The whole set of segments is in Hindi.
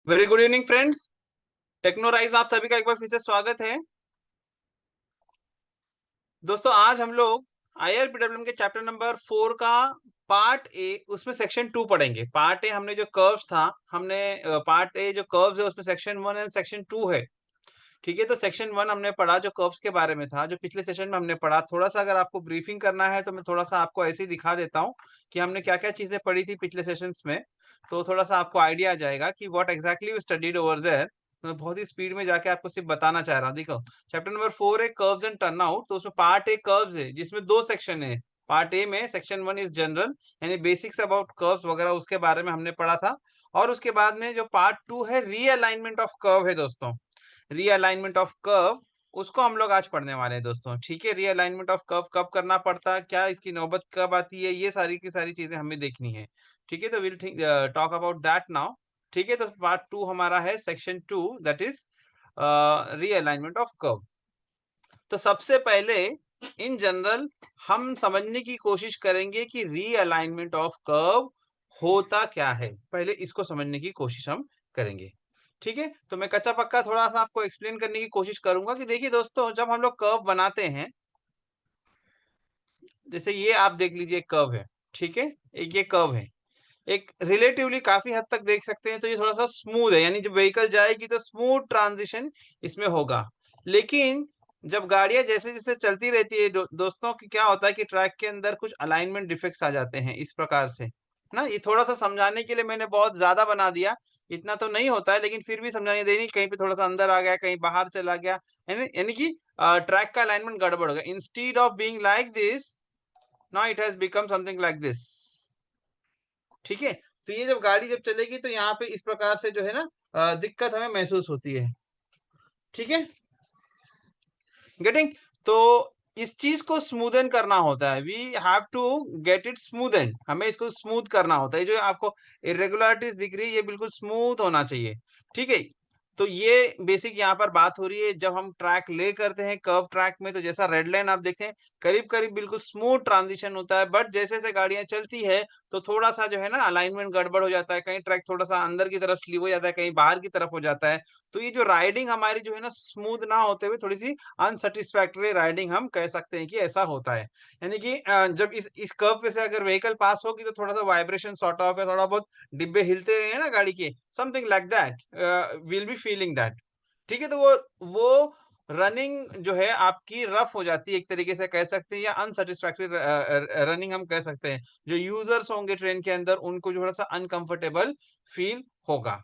Very good evening friends. Technorise आप सभी का एक बार फिर से स्वागत है। दोस्तों आज हम लोग आईआरपीडब्ल्यूएम के चैप्टर नंबर 4 का पार्ट ए उसमें सेक्शन 2 पढ़ेंगे। पार्ट ए हमने जो कर्व्स था, हमने पार्ट ए जो कर्व्स है उसमें सेक्शन 1 एंड सेक्शन 2 है। ठीक है, तो सेक्शन 1 हमने पढ़ा जो कर्व्स के बारे में था, जो पिछले सेशन में हमने पढ़ा। थोड़ा सा अगर आपको ब्रीफिंग करना है तो मैं थोड़ा सा आपको ऐसे ही दिखा देता हूँ कि हमने क्या क्या चीजें पढ़ी थी पिछले सेशंस में। तो थोड़ा सा आपको आइडिया आ जाएगा कि what exactly we studied over there. मैं बहुत ही स्पीड में जाके आपको सिर्फ बताना चाह रहा हूँ। देखो, चैप्टर नंबर 4 है कर्व्स एंड टर्नआउट। तो उसमें पार्ट ए कर्व्स है जिसमें दो सेक्शन है। पार्ट ए में सेक्शन 1 इज जनरल, यानी बेसिक्स अबाउट कर्व्स वगैरह उसके बारे में हमने पढ़ा था। और उसके बाद में जो पार्ट 2 है रीअलाइनमेंट ऑफ कर्व है दोस्तों। रीअलाइनमेंट ऑफ कर्व उसको हम लोग आज पढ़ने वाले हैं दोस्तों। ठीक है, रीअलाइनमेंट ऑफ कर्व कब करना पड़ता है, क्या इसकी नौबत कब आती है, ये सारी की सारी चीजें हमें देखनी है। ठीक है, तो will talk about that now. ठीक है, तो पार्ट 2 हमारा है section 2, that is realignment of curve. तो सबसे पहले इन जनरल हम समझने की कोशिश करेंगे कि रीअलाइनमेंट ऑफ कर्व होता क्या है। पहले इसको समझने की कोशिश हम करेंगे। ठीक है, तो मैं कच्चा पक्का थोड़ा सा आपको एक्सप्लेन करने की कोशिश करूंगा कि देखिए दोस्तों, जब हम लोग कर्व बनाते हैं, जैसे ये आप देख लीजिए एक कर्व है। ठीक है, एक ये कर्व है, एक रिलेटिवली काफी हद तक देख सकते हैं तो ये थोड़ा सा स्मूथ है, यानी जब व्हीकल जाएगी तो स्मूथ ट्रांजिशन इसमें होगा। लेकिन जब गाड़ियां जैसे जैसे चलती रहती है दोस्तों, कि क्या होता है कि ट्रैक के अंदर कुछ अलाइनमेंट डिफेक्ट्स आ जाते हैं इस प्रकार से ना। ये थोड़ा सा समझाने के लिए मैंने बहुत ज्यादा बना दिया। इतना तो नहीं होता है लेकिन फिर भी समझाने देनी, कहीं पे थोड़ा सा अंदर आ गया, कहीं बाहर चला गया, यानी कि ट्रैक का अलाइनमेंट गड़बड़ हो गया। Instead of being like this, now it has become something like this. ठीक है, तो ये जब गाड़ी जब चलेगी तो यहाँ पे इस प्रकार से जो है ना दिक्कत हमें महसूस होती है। ठीक है, गेटिंग। तो इस चीज को स्मूदन करना होता है, we have to get it smoothen, हमें इसको स्मूथ करना होता है। जो आपको इरेगुलरिटीज दिख रही है ये बिल्कुल स्मूथ होना चाहिए। ठीक है, तो ये बेसिक यहाँ पर बात हो रही है। जब हम ट्रैक ले करते हैं कर्व ट्रैक में, तो जैसा रेड लाइन आप देखते हैं करीब करीब बिल्कुल स्मूथ ट्रांजिशन होता है। बट जैसे जैसे गाड़ियां चलती है तो थोड़ा सा जो है ना अलाइनमेंट गड़बड़ हो जाता है, कहीं ट्रैक थोड़ा सा अंदर की तरफ स्लीव हो जाता है, कहीं बाहर की तरफ हो जाता है। तो ये जो राइडिंग हमारी जो है ना स्मूथ ना होते हुए थोड़ी सी अनसेटिस्फैक्टरी राइडिंग हम कह सकते हैं कि ऐसा होता है। यानी कि जब इस कर्व पे से अगर व्हीकल पास होगी तो थोड़ा सा वाइब्रेशन सॉर्ट ऑफ है, थोड़ा बहुत डिब्बे हिलते हैं ना गाड़ी के, something like that will be feeling that. ठीक है, तो वो रनिंग जो है आपकी रफ हो जाती है, एक तरीके से कह सकते हैं, या अनसेटिस्फैक्टरी रनिंग हम कह सकते हैं। जो यूजर्स होंगे ट्रेन के अंदर उनको थोड़ा सा अनकंफर्टेबल फील होगा।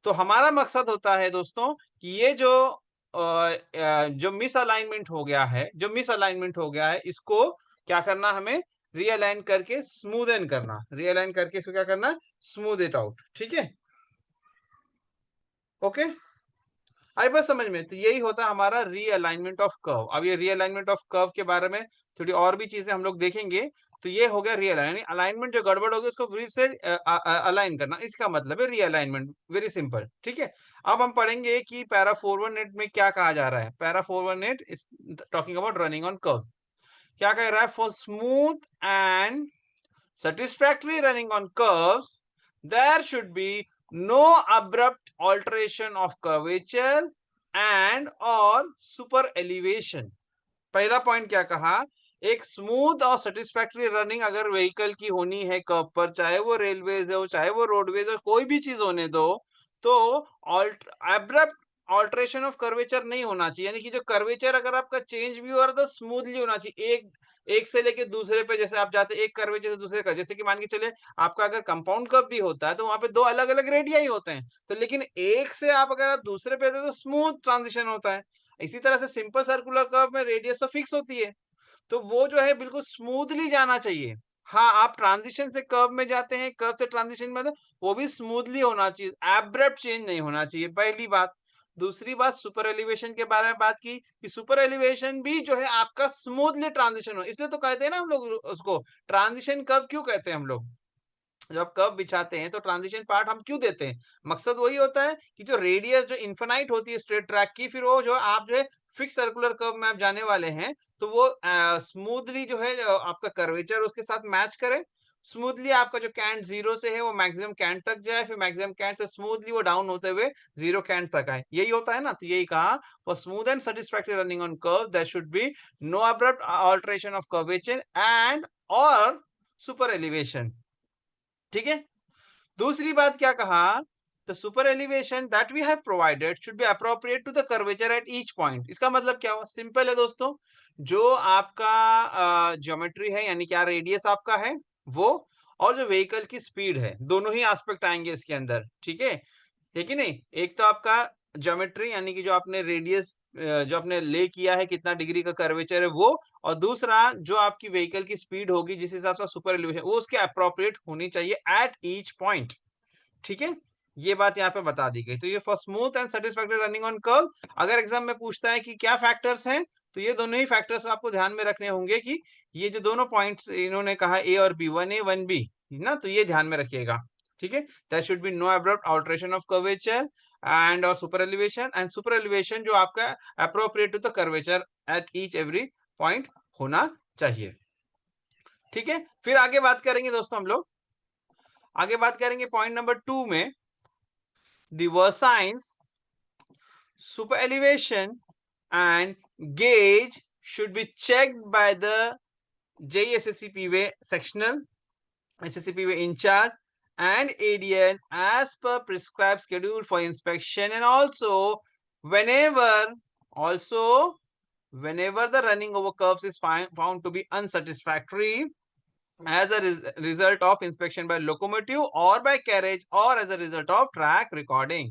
तो हमारा मकसद होता है दोस्तों कि ये जो मिस अलाइनमेंट हो गया है, जो मिस अलाइनमेंट हो गया है, इसको क्या करना, हमें रीअलाइन करके स्मूदन करना, रीअलाइन करके इसको क्या करना, स्मूथ इट आउट। ठीक है, ओके, आई बस समझ में। तो यही होता है हमारा रीअलाइनमेंट ऑफ कर्व। अब ये रीअलाइनमेंट ऑफ कर्व के बारे में थोड़ी और भी चीजें हम लोग देखेंगे। तो ये हो गया रीअलाइन, यानी अलाइनमेंट जो गड़बड़ होगी उसको फिर से अलाइन करना, इसका मतलब है रीअलाइनमेंट। Very simple. ठीक है, अब हम पढ़ेंगे कि पैरा 418 में क्या कहा जा रहा है। Para 418 is talking about running on curve. क्या कह रहा है, for smooth and satisfactory running on curves, there should be no abrupt alteration of curvature and or super elevation। पहला पॉइंट क्या कहा, एक स्मूथ और सेटिस्फैक्टरी रनिंग अगर व्हीकल की होनी है कर्व पर, चाहे वो रेलवेज हो चाहे वो रोडवेज हो, कोई भी चीज होने दो, तो एब्रप्ट ऑल्ट्रेशन ऑफ कर्वेचर नहीं होना चाहिए। यानी कि जो कर्वेचर अगर आपका चेंज भी हो रहा है तो स्मूथली होना चाहिए। एक एक से लेके दूसरे पे जैसे आप जाते एक कर्वेचर से दूसरे का, जैसे कि मान के चले आपका अगर कंपाउंड कर्व भी होता है तो वहां पे दो अलग अलग रेडिया ही होते हैं, तो लेकिन एक से आप अगर आप दूसरे पे तो स्मूथ ट्रांजिशन होता है। इसी तरह से सिंपल सर्कुलर कर्व में रेडियस तो फिक्स होती है, तो वो जो है बिल्कुल स्मूथली जाना चाहिए। हाँ, आप ट्रांजिशन से कर्व में जाते हैं, कर्व से ट्रांजिशन में, तो वो भी स्मूथली होना चाहिए, एब्रप्ट चेंज नहीं होना चाहिए, पहली बात। दूसरी बात, सुपर एलिवेशन के बारे में बात की कि सुपर एलिवेशन भी जो है आपका स्मूथली ट्रांजिशन हो, इसलिए तो कहते हैं ना हम लोग उसको ट्रांजिशन कर्व क्यों कहते हैं हम लोग। जब कर्व बिछाते हैं तो ट्रांजिशन पार्ट हम क्यों देते हैं, मकसद वही होता है कि जो रेडियस जो इन्फिनाइट होती है स्ट्रेट ट्रैक की, फिर वो जो आप जो है फिक्स सर्कुलर कर्व में आप जाने वाले हैं, तो वो स्मूथली जो है आपका कर्वेचर उसके साथ मैच करे। स्मूथली आपका जो कैंट जीरो से है वो मैक्सिमम कैंट तक जाए, फिर मैक्सिमम कैंट से स्मूथली वो डाउन होते हुए जीरो कैंट तक आए, यही होता है ना। तो यही कहा, for smooth and satisfactory running on curve there should be no abrupt alteration of curvature and और सुपर एलिवेशन। ठीक है, दूसरी बात क्या कहा, the super elevation that we have provided should be appropriate to the curvature at each point. इसका मतलब क्या हुआ, सिंपल है दोस्तों, जो आपका ज्योमेट्री है यानी क्या रेडियस आपका है वो, और जो व्हीकल की स्पीड है, दोनों ही एस्पेक्ट आएंगे इसके अंदर। ठीक है कि नहीं, एक तो आपका ज्योमेट्री यानी कि जो आपने रेडियस जो आपने ले किया है कितना डिग्री का कर्वेचर है वो, और दूसरा जो आपकी व्हीकल की स्पीड होगी जिस हिसाब से सुपर एलिवेशन वो उसके अप्रोप्रिएट होनी चाहिए एट ईच पॉइंट। ठीक है, ये बात यहाँ पे बता दी गई। तो ये for smooth and satisfactory running on curve, अगर एग्जाम में पूछता है कि क्या फैक्टर्स हैं, तो ये दोनों ही फैक्टर्स आपको ध्यान में रखने होंगे कि ये जो दोनों पॉइंट्स इन्होंने कहा ए और बी, 1A 1B ना, तो ये ध्यान में रखिएगा। ठीक है, there should be no abrupt alteration of curvature and और सुपर एलिवेशन जो आपका appropriate to the curvature at each every point होना चाहिए। ठीक है, फिर आगे बात करेंगे दोस्तों, हम लोग आगे बात करेंगे पॉइंट नंबर 2 में, the versins, super elevation and gauge should be checked by the JSSCPV sectional, SSCPV in charge and ADN as per prescribed schedule for inspection, and also whenever whenever the running over curves is found to be unsatisfactory as a result of inspection by locomotive or by carriage or as a result of track recording।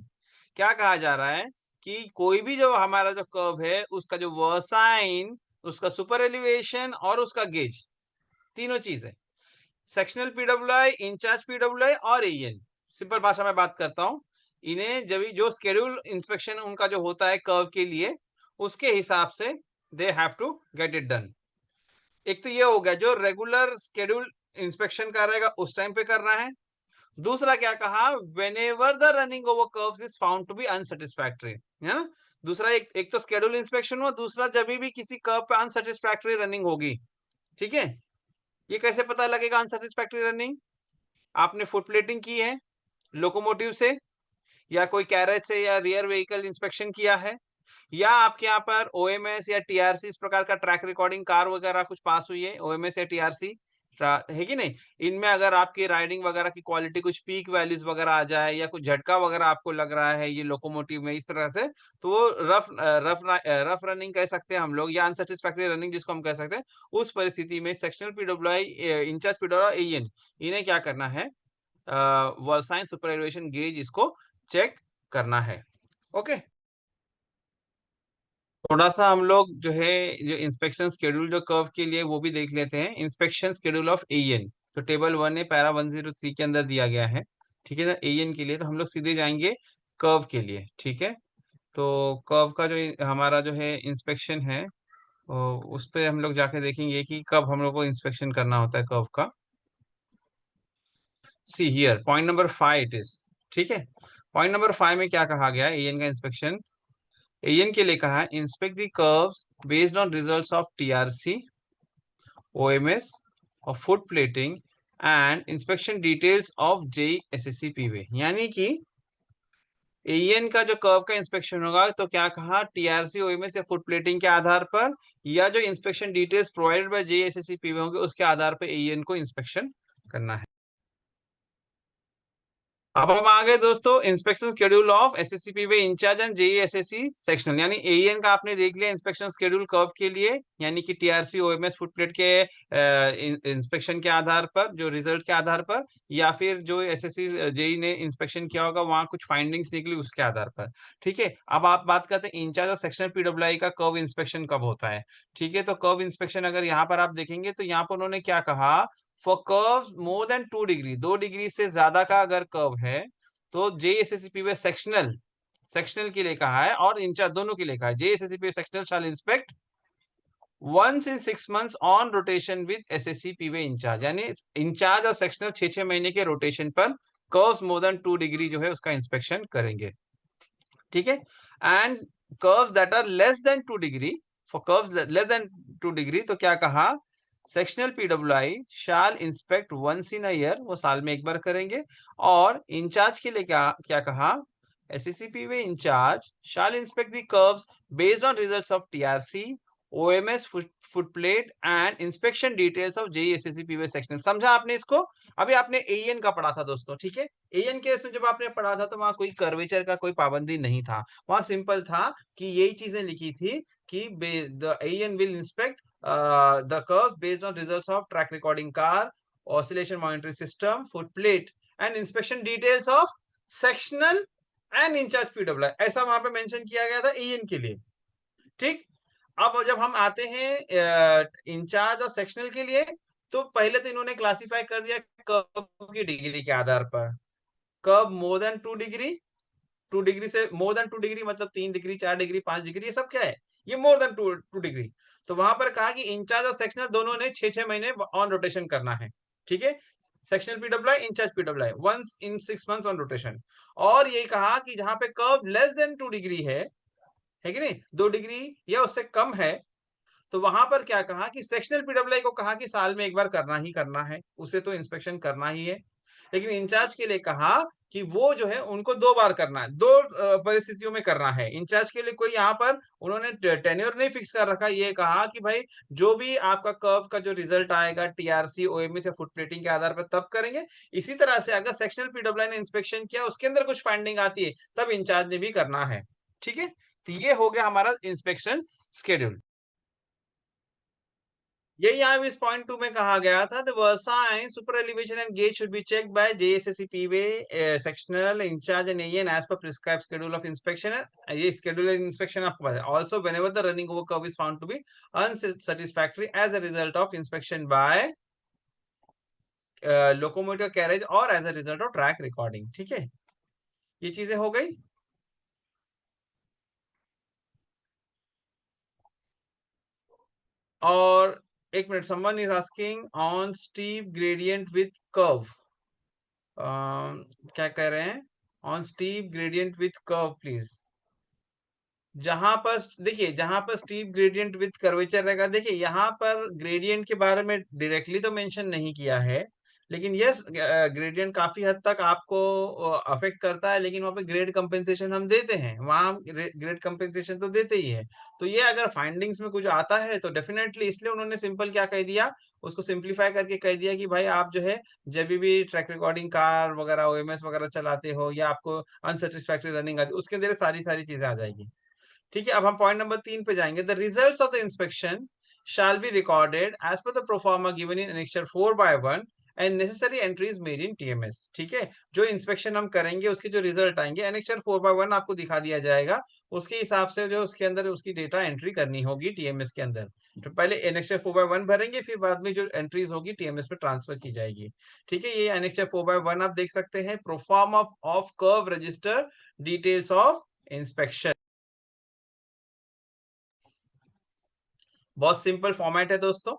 क्या कहा जा रहा है कि कोई भी जो हमारा जो कर्व है उसका जो वर्साइन, उसका सुपर एलिवेशन और उसका गेज, तीनों चीज है, सेक्शनल पीडब्ल्यूआई, इंचार्ज पीडब्ल्यूआई और एएन। सिंपल भाषा में बात करता हूं, इन्हें जब जो शेड्यूल इंस्पेक्शन उनका जो होता है कर्व के लिए, उसके हिसाब से they have to get it done. एक तो ये हो गया जो रेगुलर शेड्यूल इंस्पेक्शन कर रहेगा उस टाइम पे करना है। दूसरा क्या कहा, whenever the running over curves is found to be unsatisfactory, है ना। दूसरा एक तो शेड्यूल इंस्पेक्शन हुआ, दूसरा जब भी किसी कर्व पे अनसेटिस्फैक्टरी रनिंग होगी। ठीक है, ये कैसे पता लगेगा अनसेटिस्फैक्टरी रनिंग, आपने फुट प्लेटिंग की है लोकोमोटिव से, या कोई कैरेज से या रियर व्हीकल इंस्पेक्शन किया है, या आपके यहाँ पर ओएमएस या टीआरसी इस प्रकार का ट्रैक रिकॉर्डिंग कार वगैरह कुछ पास हुई है, ओएमएस या टीआरसी है कि नहीं, इनमें अगर आपकी राइडिंग वगैरह की क्वालिटी कुछ पीक वैल्यूज वगैरह आ जाए या कुछ झटका वगैरह आपको लग रहा है ये लोकोमोटिव में इस तरह से, तो वो रफ रनिंग कह सकते हैं हम लोग, या अनसेटिस्फैक्टरी रनिंग जिसको हम कह सकते हैं। उस परिस्थिति में sectional PWI, incharge PWI, an, इन्हें क्या करना है, वर्साइन सुपर एलिवेशन गेज इसको चेक करना है। ओके, थोड़ा सा हम लोग जो है जो इंस्पेक्शन शेड्यूल जो कर्व के लिए वो भी देख लेते हैं, इंस्पेक्शन शेड्यूल ऑफ एएन। तो टेबल 1 है पैरा 103 के अंदर दिया गया है। ठीक है ना, एएन के लिए तो हम लोग सीधे जाएंगे कर्व के लिए। ठीक है, तो कर्व का जो हमारा जो है इंस्पेक्शन है उस पे हम लोग जाके देखेंगे कि कब हम लोग को इंस्पेक्शन करना होता है कर्व का। See here point number 5 it is. ठीक है, पॉइंट नंबर 5 में क्या कहा गया है, एएन का इंस्पेक्शन, एएन के लिए कहा है inspect the curves based on results of TRC, OMS और foot plating and inspection details of JESSC P way. यानी कि एएन का जो कर्व का इंस्पेक्शन होगा तो क्या कहा, टीआरसी, ओएमएस या फुट प्लेटिंग के आधार पर, या जो इंस्पेक्शन डिटेल्स प्रोवाइडेड बाय जेईएसएससी पीवे होंगे उसके आधार पर एएन को इंस्पेक्शन करना है। अब हम आ गए दोस्तों inspection schedule of SSC P way incharge and JESSC sectional, यानी एईएन का आपने देख लिया इंस्पेक्शन शेड्यूल कर्व के लिए, यानी कि टीआरसी, ओएमएस, फुटप्लेट के इंस्पेक्शन के आधार पर, जो रिजल्ट के आधार पर, या फिर जो एसएससी जेई ने इंस्पेक्शन किया होगा वहां कुछ फाइंडिंग्स निकली उसके आधार पर। ठीक है, अब आप बात करते हैं इंचार्ज और सेक्शनल पीडब्ल्यूआई का कर्व इंस्पेक्शन कब होता है। ठीक है, तो कर्व इंस्पेक्शन अगर यहाँ पर आप देखेंगे तो यहाँ पर उन्होंने क्या कहा, for curve more than 2 degree, 2 degree से ज्यादा का अगर कर्व है तो जेएसएससीपीवे सेक्शनल, सेक्शनल के लिए कहा है और इंचार्ज दोनों के लिए कहा है, JSSC P way sectional shall inspect once in 6 months on rotation with SSCPV incharge, यानी इंचार्ज और सेक्शनल 6-6 महीने के रोटेशन पर कर्व्स मोर देन 2 डिग्री जो है उसका इंस्पेक्शन करेंगे। ठीक है, and curves that are less than 2 degree, for curves less than 2 degree तो क्या कहा, sectional PWI shall inspect once in a year, वो साल में एक बार करेंगे। और इंचार्ज के लिए क्या क्या कहा, SSCP way incharge shall inspect the curves based on results of TRC, OMS, footplate and inspection details of JE SSCP way sectional. समझा आपने इसको? अभी आपने एएन का पढ़ा था दोस्तों, ठीक है। एएन के इसमें जब आपने पढ़ा था तो वहां कोई कर्वेचर का कोई पाबंदी नहीं था, वहां सिंपल था कि यही चीजें लिखी थी कि the AEN will inspect the curves based on results of track recording car, oscillation monitoring system, footplate and inspection details of sectional and in charge PWI, ऐसा वहां पे मेंशन किया गया था एएन के लिए, ठीक। अब जब हम आते हैं इंचार्ज और सेक्शनल के लिए, तो पहले तो इन्होंने क्लासिफाई कर दिया कर्व की डिग्री के आधार पर। Curve more than 2 degree, 2 degree से मोर देन 2 डिग्री मतलब 3 डिग्री, 4 डिग्री, 5 डिग्री, ये सब क्या है, ये मोर देन 2 डिग्री। तो वहां पर कहा कि इंचार्ज और सेक्शनल दोनों ने 6-6 महीने ऑन रोटेशन करना है, ठीक है। Sectional PWI, incharge PWI, once in 6 months on rotation. और ये कहा कि जहां पे कर्व लेस देन 2 डिग्री है कि नहीं, 2 डिग्री या उससे कम है, तो वहां पर क्या कहा कि सेक्शनल पीडब्ल्यूआई को कहा कि साल में एक बार करना ही करना है, उसे तो इंस्पेक्शन करना ही है। लेकिन इंचार्ज के लिए कहा कि वो जो है उनको 2 बार करना है, दो परिस्थितियों में करना है। इंचार्ज के लिए कोई यहाँ पर उन्होंने टेन्योर नहीं फिक्स कर रखा, ये कहा कि भाई जो भी आपका कर्व का जो रिजल्ट आएगा टीआरसी, ओएमएस या फुट प्लेटिंग के आधार पर तब करेंगे। इसी तरह से अगर सेक्शनल पीडब्ल्यूआई ने इंस्पेक्शन किया, उसके अंदर कुछ फाइंडिंग आती है, तब इंचार्ज ने भी करना है, ठीक है। तो ये हो गया हमारा इंस्पेक्शन शेड्यूल। यही यहाँ इस पॉइंट 2 में कहा गया था, the versine super elevation and gauge should be checked by JSSC way sectional incharge and AEN as per prescribed schedule of inspection. ये शेड्यूल इंस्पेक्शन आपको पता है। Also whenever the running over curve is found to be unsatisfactory as a result of inspection by locomotive carriage or as a result of track recording, ठीक है। ये चीजें हो गई। और एक minute, someone is asking on steep gradient with curve, क्या कह रहे हैं, on steep gradient with curve please. जहां पर देखिए, जहां पर स्टीप ग्रेडियंट विथ कर्वेचर रहेगा, देखिए यहाँ पर ग्रेडियंट के बारे में डायरेक्टली तो मेंशन नहीं किया है, लेकिन यस ग्रेडियंट काफी हद तक आपको अफेक्ट करता है, लेकिन वहां पे ग्रेड कंपेंसेशन हम देते हैं, वहां ग्रेड कंपेंसेशन तो देते ही है। तो ये अगर फाइंडिंग्स में कुछ आता है तो डेफिनेटली, इसलिए उन्होंने सिंपल क्या कह दिया, उसको सिंप्लीफाई करके कह दिया कि भाई आप जो है जब भी ट्रैक रिकॉर्डिंग कार वगैरह, ओएमएस वगैरह चलाते हो, या आपको अनसेटिस्फैक्टरी रनिंग आती है, उसके अंदर सारी सारी चीजें आ जाएगी, ठीक है। अब हम पॉइंट नंबर 3 पे जाएंगे। The results of the inspection shall be recorded as per the proforma given in annexure 4/1 and necessary entries made in TMS, ठीक है। जो इंस्पेक्शन हम करेंगे उसके जो रिजल्ट आएंगे, एनेक्चर 4/1 आपको दिखा दिया जाएगा, उसके हिसाब से जो उसके अंदर उसकी डेटा एंट्री करनी होगी टीएमएस के अंदर। तो पहले एनेक्चर 4/1 भरेंगे, फिर बाद में जो एंट्रीज होगी टीएमएस में ट्रांसफर की जाएगी, ठीक है। ये एनेक्चर 4/1 आप देख सकते हैं, proforma of curve register, details of inspection. बहुत सिंपल फॉर्मेट है दोस्तों,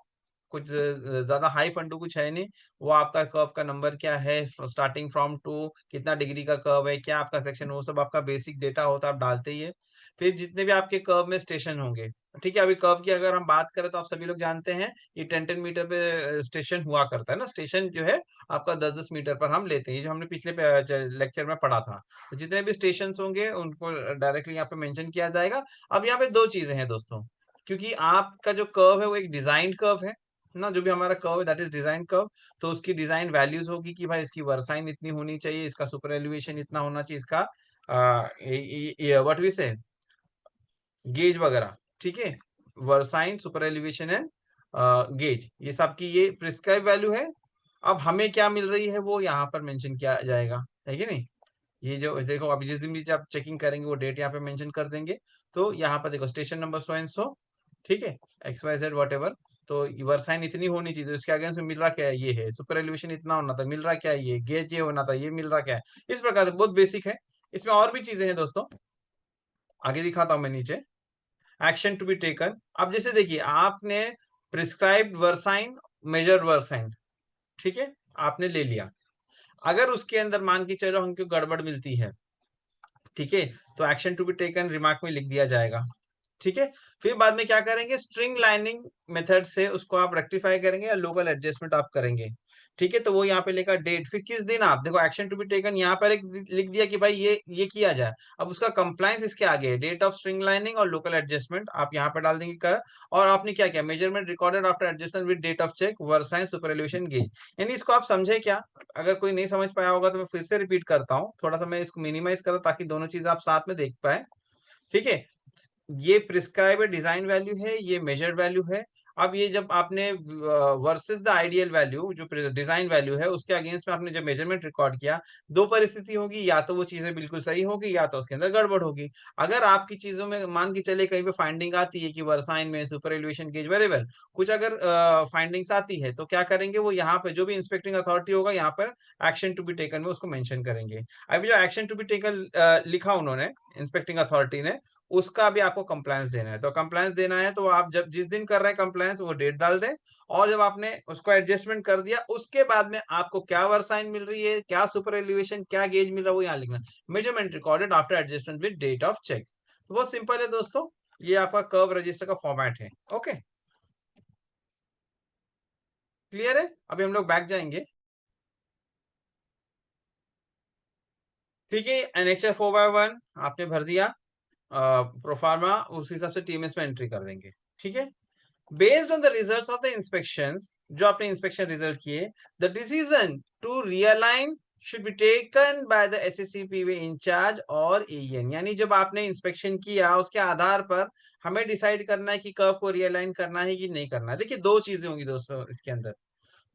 कुछ ज्यादा हाई फंडू कुछ है नहीं। वो आपका कर्व का नंबर क्या है, स्टार्टिंग फ्रॉम टू कितना डिग्री का कर्व है, क्या आपका सेक्शन, वो सब आपका बेसिक डेटा होता है, आप डालते ही है। फिर जितने भी आपके कर्व में स्टेशन होंगे, ठीक है। अभी कर्व की अगर हम बात करें तो आप सभी लोग जानते हैं ये 10-10 मीटर पे स्टेशन हुआ करता है ना, स्टेशन जो है आपका 10-10 मीटर पर हम लेते हैं, जो हमने पिछले लेक्चर में पढ़ा था। तो जितने भी स्टेशन होंगे उनको डायरेक्टली यहाँ पे मेंशन किया जाएगा। अब यहाँ पे दो चीजें हैं दोस्तों, क्योंकि आपका जो कर्व है वो एक डिजाइन कर्व है ना, जो भी हमारा कर्व है दैट इज डिजाइन कर्व। तो उसकी डिजाइन वैल्यूज होगी कि भाई इसकी वर्साइन इतनी होनी चाहिए, इसका सुपर एलिवेशन इतना होना चाहिए, इसका व्हाट वी से गेज वगैरह, ठीक है। Versine, super elevation and gauge, ये सब की ये प्रिस्क्राइब वैल्यू है। अब हमें क्या मिल रही है वो यहाँ पर मेंशन किया जाएगा, है कि नहीं। ये जो देखो, अभी जिस दिन भी आप चेकिंग करेंगे वो डेट यहाँ पे मेंशन कर देंगे। तो यहाँ पर देखो station number so and so, ठीक है, X Y Z whatever. तो वर्साइन इतनी होनी चाहिए, तो इसके अगेंस्ट में मिल रहा क्या है, ये है। सुपर एलिवेशन इतना होना था, मिल रहा क्या है, ये गेज ये होना था, ये मिल रहा क्या है। इस प्रकार से बहुत बेसिक है। इसमें और भी चीजें हैं दोस्तों, आगे दिखाता हूं मैं नीचे। एक्शन टू बी टेकन, अब जैसे देखिए आपने प्रिस्क्राइब्ड वर्साइन, मेजर्ड वर्साइन, ठीक है, आपने ले लिया। अगर उसके अंदर मान के चलो हमको गड़बड़ मिलती है, ठीक है, तो action to be taken remark में लिख दिया जाएगा, ठीक है। फिर बाद में क्या करेंगे, स्ट्रिंग लाइनिंग मेथड से उसको आप रेक्टिफाई करेंगे या लोकल एडजस्टमेंट आप करेंगे। ठीक है, तो वो यहाँ पे लिखा डेट, फिर किस दिन आप देखो एक्शन टू बी टेकन यहाँ पर एक लिख दिया कि भाई ये किया जाए। अब उसका कंप्लायंस इसके आगे है, डेट ऑफ स्ट्रिंग लाइनिंग और लोकल एडजस्टमेंट आप यहाँ पे डाल देंगे कर। और आपने क्या किया, measurement recorded after adjustment with date of check versine super elevation gauge. यानी इसको आप समझे क्या? अगर कोई नहीं समझ पाया होगा तो मैं फिर से रिपीट करता हूँ, थोड़ा सा मैं इसको मिनिमाइज करूँ ताकि दोनों चीज आप साथ में देख पाए। ठीक है, ये प्रिस्क्राइब डिजाइन वैल्यू है, ये मेजर्ड वैल्यू है। अब ये जब आपने वर्सेस द आइडियल वैल्यू जो डिजाइन वैल्यू है उसके अगेंस्ट में आपने जब मेजरमेंट रिकॉर्ड किया, दो परिस्थिति होगी, या तो वो चीजें बिल्कुल सही होगी या तो उसके अंदर गड़बड़ होगी। अगर आपकी चीजों में मान के चले कहीं पे फाइंडिंग आती है कि वर्साइन में सुपर एलिवेशन गेज वेरिएबल कुछ अगर फाइंडिंग्स आती है, तो क्या करेंगे, वो यहाँ पे जो भी इंस्पेक्टिंग अथॉरिटी होगा यहाँ पर एक्शन टू बी टेकन में उसको मेंशन करेंगे। अभी जो एक्शन टू बी टेकन लिखा उन्होंने इंस्पेक्टिंग अथॉरिटी ने, उसका भी आपको कंप्लायंस देना है। तो कंप्लायंस देना है तो आप जब जिस दिन कर रहे हैं कंप्लायंस वो डेट डाल दें, और जब आपने उसको एडजस्टमेंट कर दिया उसके बाद में आपको क्या वर्साइन मिल रही है, क्या सुपर एलिवेशन, क्या गेज मिल रहा है, वो यहाँ लिखना। Measurement recorded after adjustment with date of check. तो बहुत सिंपल है दोस्तों, ये आपका कर्व रजिस्टर का फॉर्मेट है। ओके, क्लियर है? अभी हम लोग बैक जाएंगे। ठीक है, एनेक्चर 4/1 आपने भर दिया, प्रोफार्मा उस हिसाब से टीएमएस में एंट्री कर देंगे। ठीक है, based on the results of the inspections, जो आपने इंस्पेक्शन रिजल्ट किए, the decision to realign should be taken by the SSCPV incharge और AEN। यानी जब आपने इंस्पेक्शन किया उसके आधार पर हमें डिसाइड करना है कि कर्व को रियलाइन करना है कि नहीं करना है। देखिए दो चीजें होंगी दोस्तों इसके अंदर,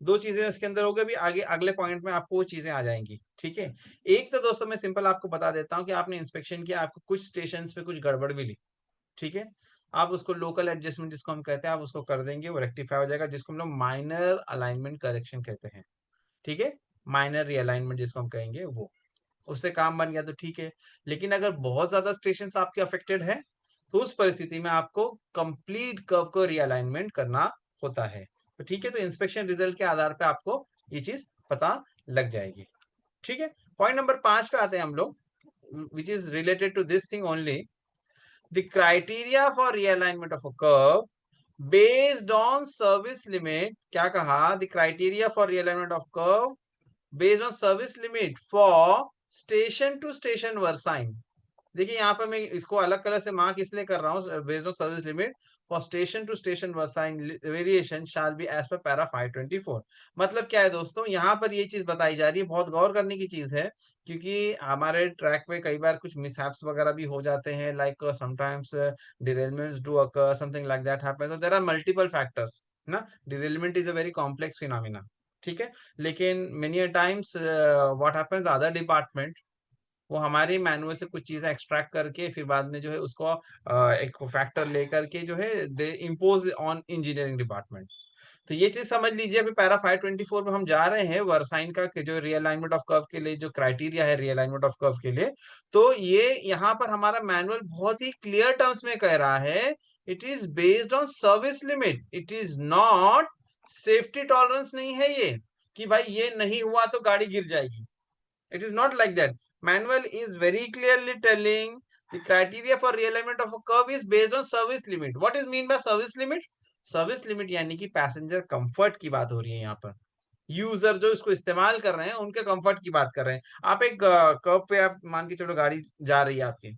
दो चीजें इसके अंदर हो गई, भी आगे अगले पॉइंट में आपको वो चीजें आ जाएंगी। ठीक है, एक तो दोस्तों मैं सिंपल आपको बता देता हूँ कि आपने इंस्पेक्शन किया, आपको कुछ स्टेशन पे कुछ गड़बड़ मिली। ठीक है, आप उसको लोकल एडजस्टमेंट जिसको हम कहते हैं आप उसको कर देंगे, वो रेक्टिफाई हो जाएगा, जिसको हम लोग माइनर अलाइनमेंट करेक्शन कहते हैं। ठीक है, माइनर रीअलाइनमेंट जिसको हम कहेंगे वो, उससे काम बन गया तो ठीक है। लेकिन अगर बहुत ज्यादा स्टेशन आपके अफेक्टेड है तो उस परिस्थिति में आपको कंप्लीट कर्व को रीअलाइनमेंट करना होता है। तो ठीक है, तो इंस्पेक्शन रिजल्ट के आधार पे आपको ये चीज पता लग जाएगी। ठीक है, पॉइंट नंबर 5 पे आते हैं हम लोग, which is related to this thing only. The criteria for realignment of a curve based on service limit, क्या कहा, the criteria for realignment of curve based on service limit for station to station versine। देखिए यहाँ पर मैं इसको अलग कलर से मार्क इसलिए कर रहा हूँ, based on service limit for station to station versine variation shall be as per para 524। मतलब क्या है दोस्तों, यहाँ पर ये चीज बताई जा रही है, बहुत गौर करने की चीज है, क्योंकि हमारे ट्रैक पे कई बार कुछ मिसहैप्स वगैरह भी हो जाते हैं, like sometimes derailments do occur, something like that happens, so there are multiple factors ना। Derailment is a very complex phenomena. ठीक है, लेकिन many a times what happens, other department वो हमारे मैनुअल से कुछ चीजें एक्सट्रैक्ट करके फिर बाद में जो है उसको एक फैक्टर लेकर के जो है दे इम्पोज ऑन इंजीनियरिंग डिपार्टमेंट। तो ये चीज समझ लीजिए, अभी पैरा 524 में हम जा रहे हैं वर्साइन का जो रियलाइनमेंट ऑफ कर्व के लिए जो क्राइटेरिया है रियलाइनमेंट ऑफ कर्व के लिए। तो ये यहाँ पर हमारा मैनुअल बहुत ही क्लियर टर्म्स में कह रहा है, it is based on service limit, it is not safety tolerance. नहीं है ये कि भाई ये नहीं हुआ तो गाड़ी गिर जाएगी, it is not like that. Manual is very clearly telling the criteria for realignment of a curve is based on service limit. What is mean by service limit? Service limit यानी कि पैसेंजर कंफर्ट की बात हो रही है यहाँ पर, यूजर जो इसको इस्तेमाल कर रहे हैं उनके कंफर्ट की बात कर रहे हैं। आप एक कर्व पे आप मान के चलो गाड़ी जा रही है आपकी,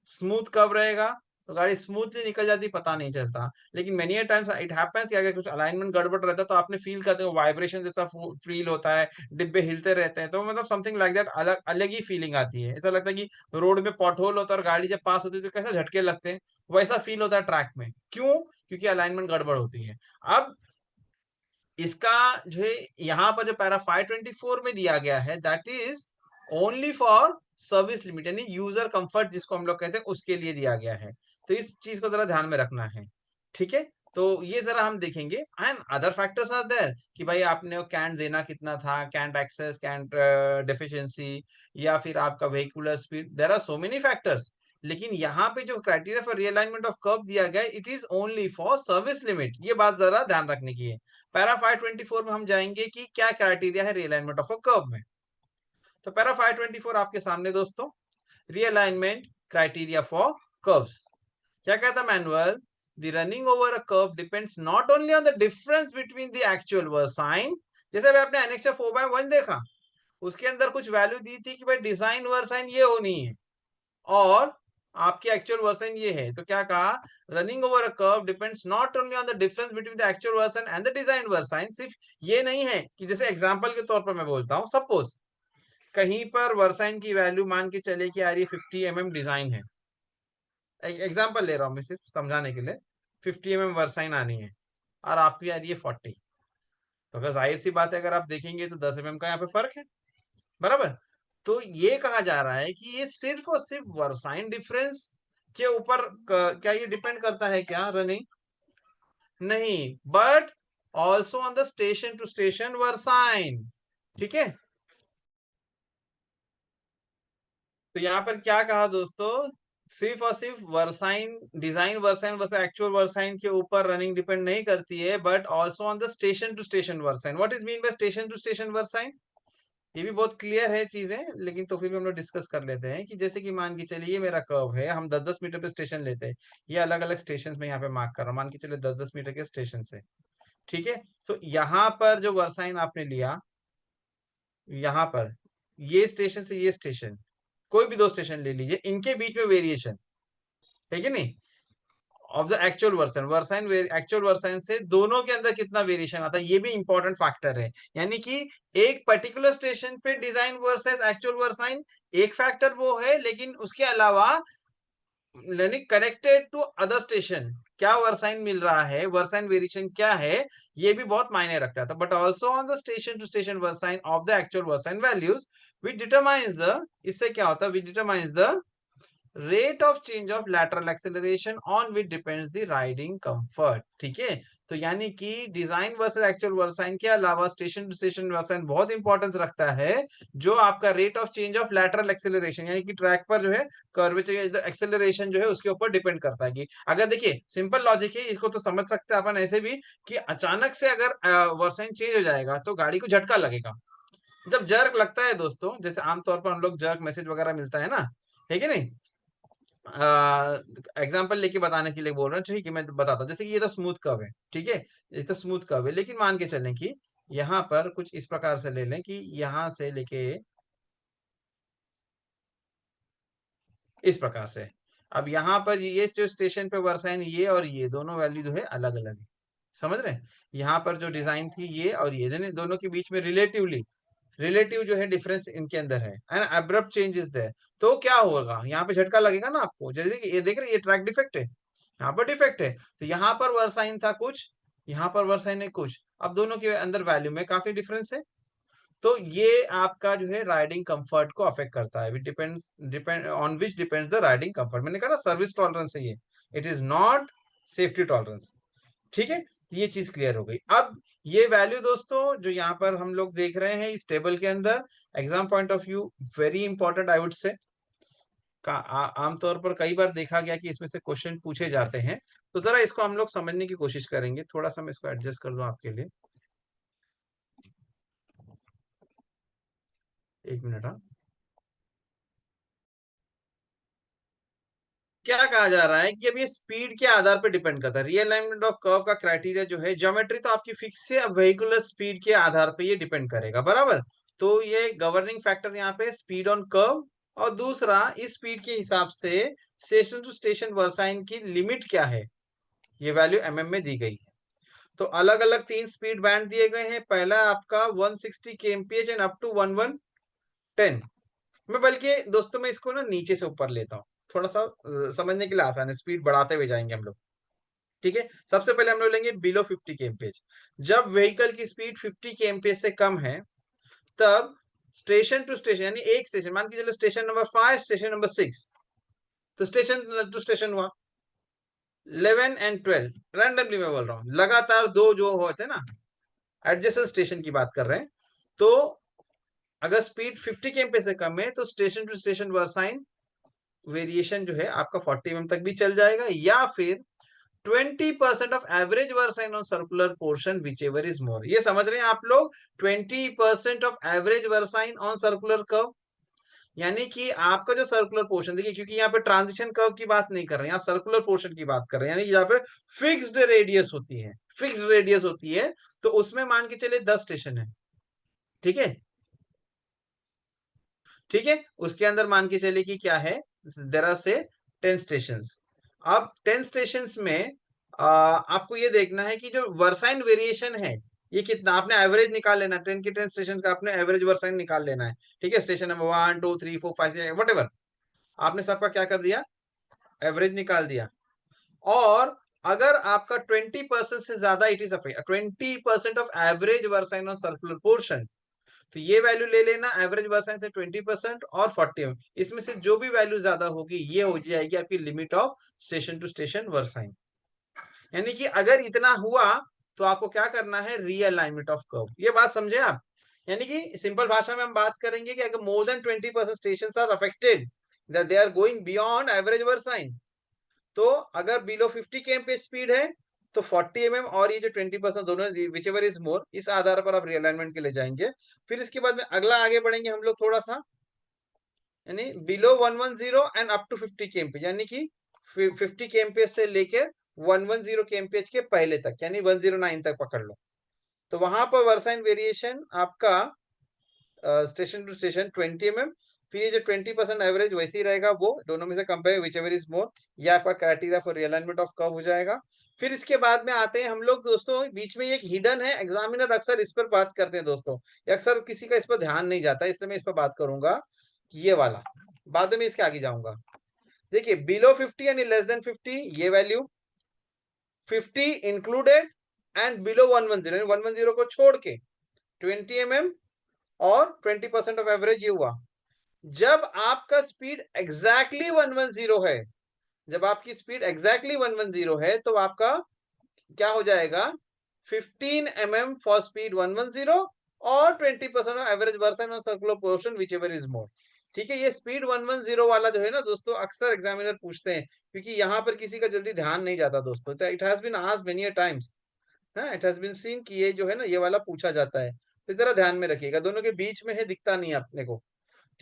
स्मूथ कर्व रहेगा तो गाड़ी स्मूथली निकल जाती, पता नहीं चलता। लेकिन many a times it happens कि अगर कुछ अलाइनमेंट गड़बड़ रहता है तो आपने फील करते हो वाइब्रेशन जैसा फील होता है, डिब्बे हिलते रहते हैं, तो मतलब समथिंग लाइक दैट, अलग अलग ही फीलिंग आती है। ऐसा लगता है कि रोड में पॉटहोल होता है और गाड़ी जब पास होती है तो कैसे झटके लगते हैं, वैसा फील होता है ट्रैक में। क्यों? क्योंकि अलाइनमेंट गड़बड़ होती है। अब इसका जो है यहाँ पर जो पैरा 524 में दिया गया है that is only for service limit, यानी यूजर कंफर्ट जिसको हम लोग कहते हैं उसके लिए दिया गया है। तो इस चीज को जरा ध्यान में रखना है। ठीक है, तो ये जरा हम देखेंगे and other factors are there कि भाई आपने कैंट देना कितना था, कैंट एक्सेस, कैंट डेफिशिएंसी, या फिर आपका vehicular speed, there are so many factors. लेकिन यहाँ पे जो criteria for realignment of curve दिया गया it is only for service limit, ये बात जरा ध्यान रखने की है। पैरा 524 में हम जाएंगे कि क्या क्राइटेरिया है रियलाइनमेंट ऑफ अ कर्व में। तो पैरा 524 आपके सामने दोस्तों, रियलाइनमेंट क्राइटेरिया फॉर कर्व्स। क्या कहता manual? The running over a curve depends not only on the difference between the actual versine, जैसे अभी आपने एनेक्चर 4/1 देखा, उसके अंदर कुछ वैल्यू दी थी कि भाई डिजाइन वर्साइन ये होनी है और आपकी एक्चुअल वर्सन ये है, तो क्या कहा? Running over a curve depends not only on the difference between the actual versine and the design versine. सिर्फ ये नहीं है कि जैसे एग्जांपल के तौर पर मैं बोलता हूं, सपोज कहीं पर वर्साइन की वैल्यू मान के चले कि यार ये 50 mm डिजाइन है, एग्जांपल ले रहा हूं मैं सिर्फ समझाने के लिए, 50 mm वर्साइन आनी है और आपकी आ रही है 40, तो अगर जाहिर सी बात है अगर आप देखेंगे तो 10 mm का यहाँ पे फर्क है, बराबर? तो ये कहा जा रहा है कि ये सिर्फ और सिर्फ वर्साइन डिफरेंस के ऊपर क्या ये डिपेंड करता है क्या रनिंग? नहीं, but also on the station to station versine. ठीक है, तो यहां पर क्या कहा दोस्तों? सिर्फ और सिर्फ versine, design versine versus actual versine के ऊपर रनिंग डिपेंड नहीं करती है, but also on the station to station versine. What is mean by station to station versine? ये भी बहुत क्लियर है चीजें, लेकिन तो फिर भी हम लोग डिस्कस कर लेते हैं कि जैसे कि मान के चलिए ये मेरा कर्व है, हम 10-10 मीटर पे स्टेशन लेते हैं, ये अलग अलग स्टेशन में यहाँ पे मार्क कर रहा हूँ, मान के चलिए 10-10 मीटर के स्टेशन से। ठीक है, तो यहाँ पर जो वर्साइन आपने लिया, यहाँ पर ये स्टेशन से ये स्टेशन, कोई भी दो स्टेशन ले लीजिए, इनके बीच में वेरिएशन है कि नहीं of the actual versine, versine actual versine से दोनों के अंदर कितना वेरिएशन आता है, ये भी इंपॉर्टेंट फैक्टर है। यानी कि एक पर्टिकुलर स्टेशन पे डिजाइन वर्सेस एक्चुअल वर्साइन एक फैक्टर वो है, लेकिन उसके अलावा यानी कनेक्टेड टू अदर स्टेशन क्या वर्साइन मिल रहा है, वर्साइन वेरिएशन क्या है, ये भी बहुत मायने रखता था। But also on the station to station versine of the actual versine values which determines the, इससे क्या होता है, which determines the rate of change of lateral acceleration on which depends the riding comfort. ठीक है, तो यानी कि डिजाइन वर्सेस एक्चुअल वर्साइन के अलावा स्टेशन टू स्टेशन वर्साइन बहुत इंपॉर्टेंस रखता है, जो आपका rate of change of lateral acceleration यानी कि ट्रैक पर जो है कर्वेचर एक्सेलरेशन जो है उसके ऊपर डिपेंड करता है। कि अगर देखिए सिंपल लॉजिक है, इसको तो समझ सकते हैं अपन ऐसे भी कि अचानक से अगर वर्साइन चेंज हो जाएगा तो गाड़ी को झटका लगेगा। जब जर्क लगता है दोस्तों, जैसे आमतौर पर हम लोग जर्क मैसेज वगैरह मिलता है ना, है कि नहीं, एग्जाम्पल लेके बताने के लिए बोल रहा हूँ, ठीक है मैं बताता हूँ। जैसे कि ये तो स्मूथ कर्व है, ठीक है, ये तो स्मूथ कर्व है, लेकिन मान के चलें कि यहाँ पर कुछ इस प्रकार से ले लें कि यहाँ से लेके इस प्रकार से, अब यहाँ पर ये जो स्टेशन पे वर्साइन ये और ये दोनों वैल्यू जो है अलग अलग है, समझ रहे हैं? यहाँ पर जो डिजाइन थी ये और ये दोनों के बीच में रिलेटिवली रिलेटिव जो है डिफरेंस इनके अंदर है and abrupt change is there. तो क्या होगा, यहाँ पे झटका लगेगा ना आपको, जैसे कि ये देख रहे हैं, ये ट्रैक डिफेक्ट है, यहाँ पर डिफेक्ट है, तो यहाँ पर वर्साइन था कुछ, यहाँ पर वर्साइन है कुछ, अब दोनों के अंदर वैल्यू में काफी डिफरेंस है। तो ये आपका जो है राइडिंग कंफर्ट को अफेक्ट करता है, depend on which depends the riding comfort. मैंने कहा ना सर्विस टॉलरेंस है ये, it is not safety tolerance. ठीक है, तो ये चीज क्लियर हो गई। अब ये वैल्यू दोस्तों जो यहाँ पर हम लोग देख रहे हैं इस टेबल के अंदर, exam point of view very important I would say, आमतौर पर कई बार देखा गया कि इसमें से क्वेश्चन पूछे जाते हैं, तो जरा इसको हम लोग समझने की कोशिश करेंगे। थोड़ा सा मैं इसको एडजस्ट कर दूं आपके लिए, एक मिनट। हाँ, क्या कहा जा रहा है कि अब ये स्पीड के आधार पर डिपेंड करता है, रीअलाइनमेंट ऑफ कर्व का क्राइटेरिया जो है, ज्योमेट्री तो आपकी फिक्स है, अब वेहिकुलर स्पीड के आधार पर ये डिपेंड करेगा, बराबर? तो ये गवर्निंग फैक्टर यहाँ पे स्पीड ऑन कर्व, और दूसरा इस स्पीड के हिसाब से स्टेशन टू स्टेशन वर्साइन की लिमिट क्या है, ये वैल्यू एमएम में दी गई है। तो अलग अलग तीन स्पीड बैंड दिए गए हैं, पहला आपका 160 kmph एंड अप टू 1110। मैं बल्कि दोस्तों मैं इसको ना नीचे से ऊपर लेता हूँ, थोड़ा सा समझने के लिए आसान है, स्पीड बढ़ाते हुए जाएंगे हम लोग। ठीक है, सबसे पहले हम लोग लेंगे बिलो 50 kmph। जब व्हीकल की स्पीड 50 kmph से कम है, तब स्टेशन टू स्टेशन यानी एक स्टेशन, मान के चलो स्टेशन नंबर 5 स्टेशन नंबर 6, तो स्टेशन टू स्टेशन हुआ 11 एंड 12, रैंडमली मैं बोल रहा हूँ, लगातार दो जो होते हैं ना, एडजेसेंट स्टेशन की बात कर रहे हैं। तो अगर स्पीड 50 kmph से कम है तो station to station versine variation जो है आपका 40 mm तक भी चल जाएगा, या फिर 20% of average versine on circular portion whichever is मोर। ये समझ रहे हैं आप लोग, 20% of average versine on circular curve, यानी कि आपका जो सर्कुलर पोर्शन, देखिए क्योंकि यहाँ पे ट्रांजिशन कर्व की बात नहीं कर रहे हैं, यहाँ सर्कुलर पोर्शन की बात कर रहे हैं, यानी कि यहाँ पे फिक्स्ड रेडियस होती है, फिक्स्ड रेडियस होती है, तो उसमें मान के चले 10 स्टेशन है, ठीक है, ठीक है, उसके अंदर मान के चले कि क्या है, देयर आर से 10 स्टेशन। अब 10 स्टेशन में आपको ये देखना है कि जो वर्साइन वेरिएशन है ये कितना, आपने एवरेज निकाल लेना है, 10 के 10 स्टेशन का आपने एवरेज वर्साइन निकाल लेना है, ठीक है, स्टेशन नंबर 1 2 3 4 5 वट एवर, आपने सबका क्या कर दिया, एवरेज निकाल दिया। और अगर आपका 20% से ज्यादा, it is 20% of average versine on circular portion, तो ये वैल्यू ले लेना, एवरेज वर्साइन से 20% और 40, इसमें से जो भी वैल्यू ज्यादा होगी ये हो जाएगी आपकी limit of station to station versine. यानी कि अगर इतना हुआ तो आपको क्या करना है, रीअलाइनमेंट ऑफ कर्व, ये बात समझे आप। यानी कि सिंपल भाषा में हम बात करेंगे कि अगर more than 20% station are affected, they are going beyond average versine, तो अगर बिलो 50 kmph स्पीड है तो 40 और ये जो 20% दोनों विच एवर इज मोर, इस आधार पर आप रिअलाइनमेंट के लिए जाएंगे। फिर इसके बाद में अगला आगे बढ़ेंगे हम लोग थोड़ा सा, यानी below 110 and up to 50 kmph, यानी कि 50 kmph से लेकर 110 kmph के पहले तक, यानी 109 तक पकड़ लो, तो वहां पर वर्साइन वेरिएशन आपका स्टेशन टू स्टेशन 20 फिर ये जो 20% एवरेज वैसे ही रहेगा, वो दोनों में से कंपेयर विच एवर इज मोर, ये आपका क्राइटेरिया फॉर रिअलाइनमेंट ऑफ कर्व हो जाएगा। फिर इसके बाद में आते हैं हम लोग दोस्तों, बीच में एक हिडन है, एग्जामिनर अक्सर इस पर बात करते हैं दोस्तों, अक्सर किसी का इस पर ध्यान नहीं जाता, इसलिए मैं इस पर बात करूंगा, ये वाला बाद में इसके आगे जाऊंगा। देखिए बिलो 50 यानी लेस देन 50 ये वैल्यू, 50 इंक्लूडेड एंड बिलो 110 110 को छोड़ के 20 और 20% ऑफ एवरेज, ये हुआ। जब आपका स्पीड एग्जैक्टली 110 है, जब आपकी स्पीड एग्जैक्टली 110 है तो आपका क्या हो जाएगा, 15 फॉर स्पीड 110 और 20% of average versine on circular portion whichever is more, ठीक है। ये स्पीड 110 वाला जो है ना दोस्तों, अक्सर एग्जामिनर पूछते हैं, क्योंकि यहाँ पर किसी का जल्दी ध्यान नहीं जाता दोस्तों, it has been asked many times, हाँ इट हैज बीन सीन कि ये जो है ना ये वाला पूछा जाता है, तो जरा ध्यान में रखिएगा, दोनों के बीच में है, दिखता नहीं है अपने को,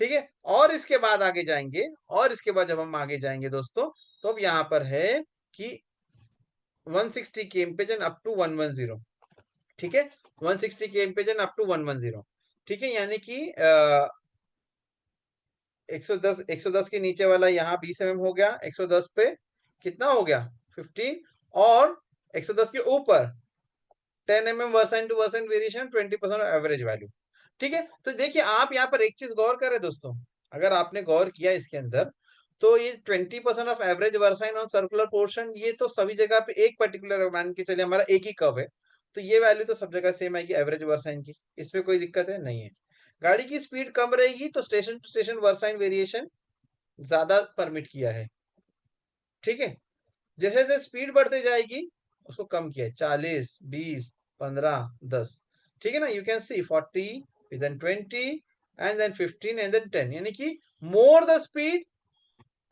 ठीक है। और इसके बाद आगे जाएंगे, और इसके बाद जब हम आगे जाएंगे दोस्तों, तो अब यहाँ पर है कि 160 kmph एंड अप टू 110, ठीक है, 160 kmph एंड अप टू 110, ठीक है, यानी कि 110 के नीचे वाला यहाँ 20 हो गया, 110 पे कितना हो गया 15, और 110 के ऊपर 10 versine to versine variation 20% average value, ठीक है। तो देखिए आप यहाँ पर एक चीज गौर करें दोस्तों, अगर आपने गौर किया इसके अंदर, तो ये 20% of average versine on circular portion, ये तो सभी जगह पे एक पर्टिकुलर मान के चलिए हमारा एक ही कर्व है, तो ये वैल्यू तो सब जगह सेम आएगी एवरेज वर्साइन की, इसमें कोई दिक्कत है नहीं है। गाड़ी की स्पीड कम रहेगी तो station to station versine variation ज्यादा परमिट किया है, ठीक है। जैसे जैसे स्पीड बढ़ते जाएगी उसको कम किया है, 40 20 15 10, ठीक है ना, you can see 40 then 20 and then 15 and then 10, यानी कि more the speed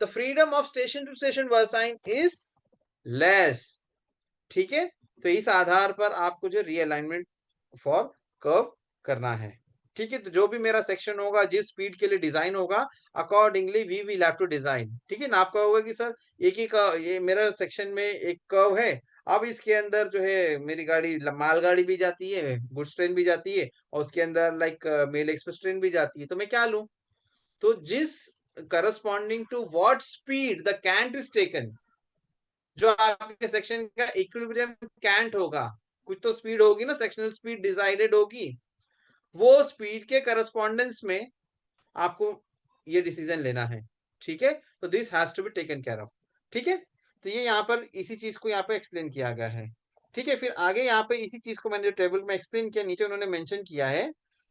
the freedom of station to station versine is less, ठीक है। तो इस आधार पर आपको जो रीअलाइनमेंट फॉर कर्व करना है, ठीक है। तो जो भी मेरा सेक्शन होगा जिस स्पीड के लिए डिजाइन होगा, accordingly we will have to design, ठीक है ना। आपका होगा कि सर एक ही का ये मेरा सेक्शन में एक कर्व है, अब इसके अंदर जो है मेरी गाड़ी मालगाड़ी भी जाती है, गुड्स ट्रेन भी जाती है, और उसके अंदर लाइक मेल एक्सप्रेस ट्रेन भी जाती है, तो मैं क्या लूं, तो जिस corresponding to what speed the cant is taken, जो आपके सेक्शन का इक्विलिब्रियम कैंट होगा, कुछ तो स्पीड होगी ना, सेक्शनल स्पीड डिसाइडेड होगी, वो स्पीड के करस्पॉन्डेंस में आपको ये डिसीजन लेना है, ठीक है। तो this has to be taken care of, ठीक है। तो ये यहाँ पर इसी चीज को यहाँ पे एक्सप्लेन किया गया है, ठीक है। फिर आगे यहाँ पे इसी चीज को मैंने जो टेबल में एक्सप्लेन किया, नीचे उन्होंने मेंशन किया है,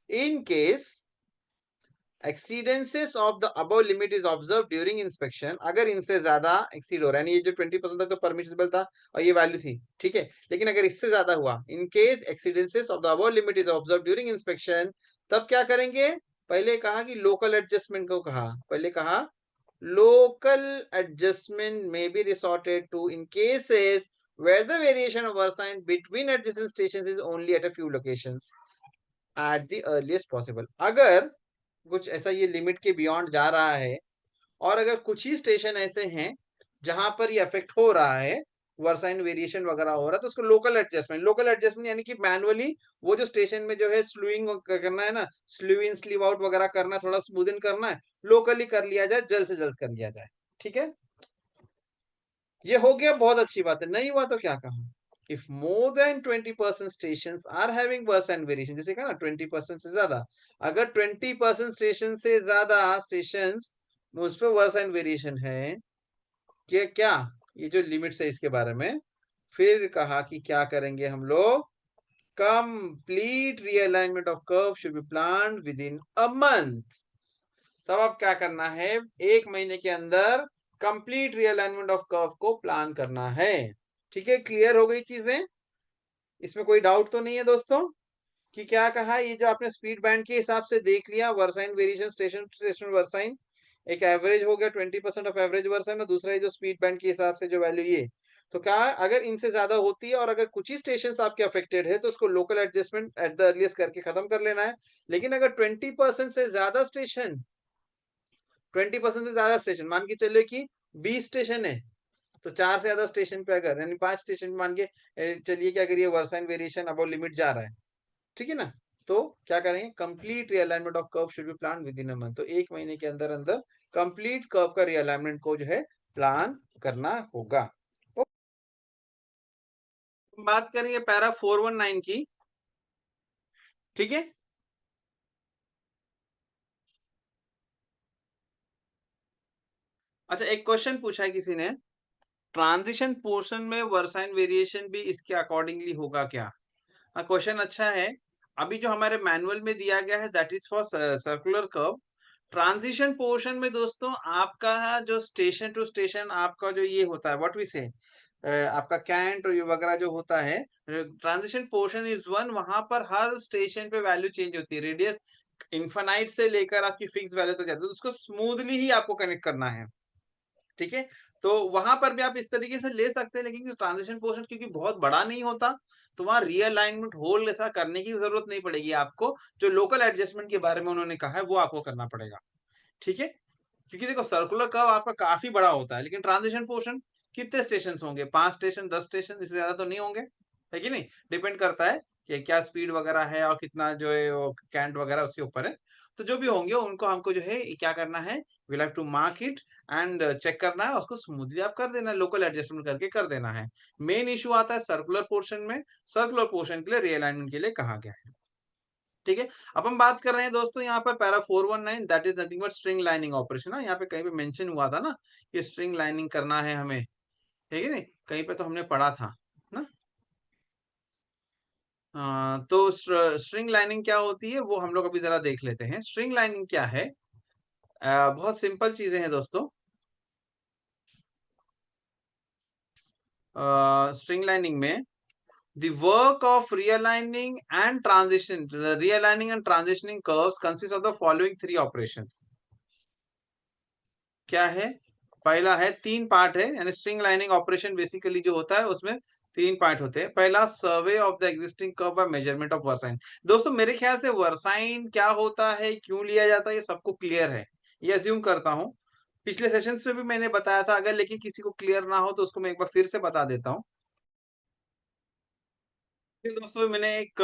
in case exceedances of the above limit is observe during inspection, अगर इनसे ज्यादा एक्सीड हो रहा है, ये जो 20% तक तो परमिसिबल था और ये वैल्यू थी, ठीक है, लेकिन अगर इससे ज्यादा हुआ, in case exceedances of the above limit is observe during inspection, तब क्या करेंगे, पहले कहा कि लोकल एडजस्टमेंट को कहा, पहले कहा लोकल एडजस्टमेंट में be resorted to in cases where the variation of versine between adjacent stations is only at a few locations at the earliest possible, अगर कुछ ऐसा ये लिमिट के बियॉन्ड जा रहा है, और अगर कुछ ही स्टेशन ऐसे हैं जहां पर ये अफेक्ट हो रहा है, वर्साइन वेरिएशन वगैरह हो रहा है, तो उसको लोकल एडजस्टमेंट यानी कि मैनुअली वो जो स्टेशन में जो है स्लूइंग करना है ना, स्लू इन स्लीव आउट वगैरह करना है, थोड़ा स्मूदन करना है, लोकली कर लिया जाए, जल्द से जल्द कर लिया जाए। ठीक है, ये हो गया, बहुत अच्छी बात है। नहीं हुआ तो क्या कहा, if more than 20% station are having versine variation, जैसे कहा ना 20% से ज्यादा, अगर 20% स्टेशन से ज्यादा स्टेशन उस पर वर्स एंड वेरिएशन है, कि क्या ये जो लिमिट्स है इसके बारे में, फिर कहा कि क्या करेंगे हम लोग, complete realignment of curve should be planned with in a month. तब अब क्या करना है, एक महीने के अंदर कंप्लीट रीअलाइनमेंट ऑफ कर्व को प्लान करना है। ठीक है, क्लियर हो गई चीजें, इसमें कोई डाउट तो नहीं है दोस्तों? कि क्या कहा, ये जो आपने स्पीड बैंड के हिसाब से देख लिया, versine variation station to station versine, एक एवरेज हो गया 20% ऑफ एवरेज वर्साइन, और दूसरा ये जो स्पीड बैंड के हिसाब से जो वैल्यू ये, तो क्या अगर इनसे ज्यादा होती है और अगर कुछ ही स्टेशन आपके अफेक्टेड है, तो उसको local adjustment at the earliest करके खत्म कर लेना है। लेकिन अगर 20% से ज्यादा स्टेशन, 20% से ज्यादा स्टेशन मान के चलिए कि 20 स्टेशन है, तो 4 से ज्यादा स्टेशन पे अगर, यानी 5 स्टेशन मान के चलिए कि अगर ये वर्साइन वेरिएशन अब लिमिट जा रहा है, ठीक है ना, तो क्या करेंगे, complete realignment of curve should be plan with in a month, तो एक महीने के अंदर अंदर कंप्लीट कर्व का रीअलाइनमेंट को जो है प्लान करना होगा। तो बात करेंगे पैरा 419 की। ठीक है, अच्छा एक क्वेश्चन पूछा है किसी ने, ट्रांजिशन पोर्शन में वर्साइन वेरिएशन भी इसके अकॉर्डिंगली होगा क्या? हाँ, क्वेश्चन अच्छा है। अभी जो हमारे मैनुअल में दिया गया है that is for circular curve. Transition portion में दोस्तों आपका जो स्टेशन टू स्टेशन आपका जो ये होता है, व्हाट वी से, आपका कैंट और ये वगैरह जो होता है, ट्रांजिशन पोर्शन इज वन, वहां पर हर स्टेशन पे वैल्यू चेंज होती है, रेडियस इन्फानाइट से लेकर आपकी फिक्स वैल्यू तक जाती है, तो उसको स्मूथली ही आपको कनेक्ट करना है। ठीक है, तो वहां पर भी आप इस तरीके से ले सकते हैं, लेकिन ट्रांजिशन पोर्शन क्योंकि बहुत बड़ा नहीं होता, तो वहां रीअलाइनमेंट होल ऐसा करने की जरूरत नहीं पड़ेगी आपको, जो लोकल एडजस्टमेंट के बारे में उन्होंने कहा है वो आपको करना पड़ेगा। ठीक है, क्योंकि देखो सर्कुलर कर्व आपका काफी बड़ा होता है, लेकिन ट्रांजिशन पोर्शन कितने स्टेशन होंगे, 5 स्टेशन, 10 स्टेशन, इससे ज्यादा तो नहीं होंगे, है कि नहीं? डिपेंड करता है कि क्या स्पीड वगैरह है और कितना जो है वो कैंट वगैरह उसके ऊपर है। तो जो भी होंगे उनको हमको जो है क्या करना है, will have to mark it and check करना है, उसको स्मूथली आप कर देना है, लोकल एडजस्टमेंट करके कर देना है। मेन इशू आता है सर्कुलर पोर्शन में, सर्कुलर पोर्शन के लिए रीअलाइनमेंट के लिए कहा गया है। ठीक है, अब हम बात कर रहे हैं दोस्तों यहाँ पर para 419, that is nothing but string lining operation. ना यहाँ पे कहीं पे मेंशन हुआ था ना कि स्ट्रिंग लाइनिंग करना है हमें, ठीक है नहीं, कहीं पे तो हमने पढ़ा था ना। तो स्ट्रिंग लाइनिंग क्या होती है वो हम लोग अभी जरा देख लेते हैं। स्ट्रिंग लाइनिंग क्या है, बहुत सिंपल चीजें हैं दोस्तों। स्ट्रिंग लाइनिंग में the work of realigning and transition, the realigning and transitioning curves consists of the following three operations। क्या है, पहला है, तीन पार्ट है, यानी स्ट्रिंग लाइनिंग ऑपरेशन बेसिकली जो होता है उसमें तीन पार्ट होते हैं। पहला, survey of the existing curve y measurement of versine. दोस्तों मेरे ख्याल से वर्साइन क्या होता है, क्यों लिया जाता है, ये सबको क्लियर है, ये अज्यूम करता हूँ। पिछले सेशंस में भी मैंने बताया था, अगर लेकिन किसी को क्लियर ना हो तो उसको मैं एक बार फिर से बता देता हूँ। फिर दोस्तों मैंने एक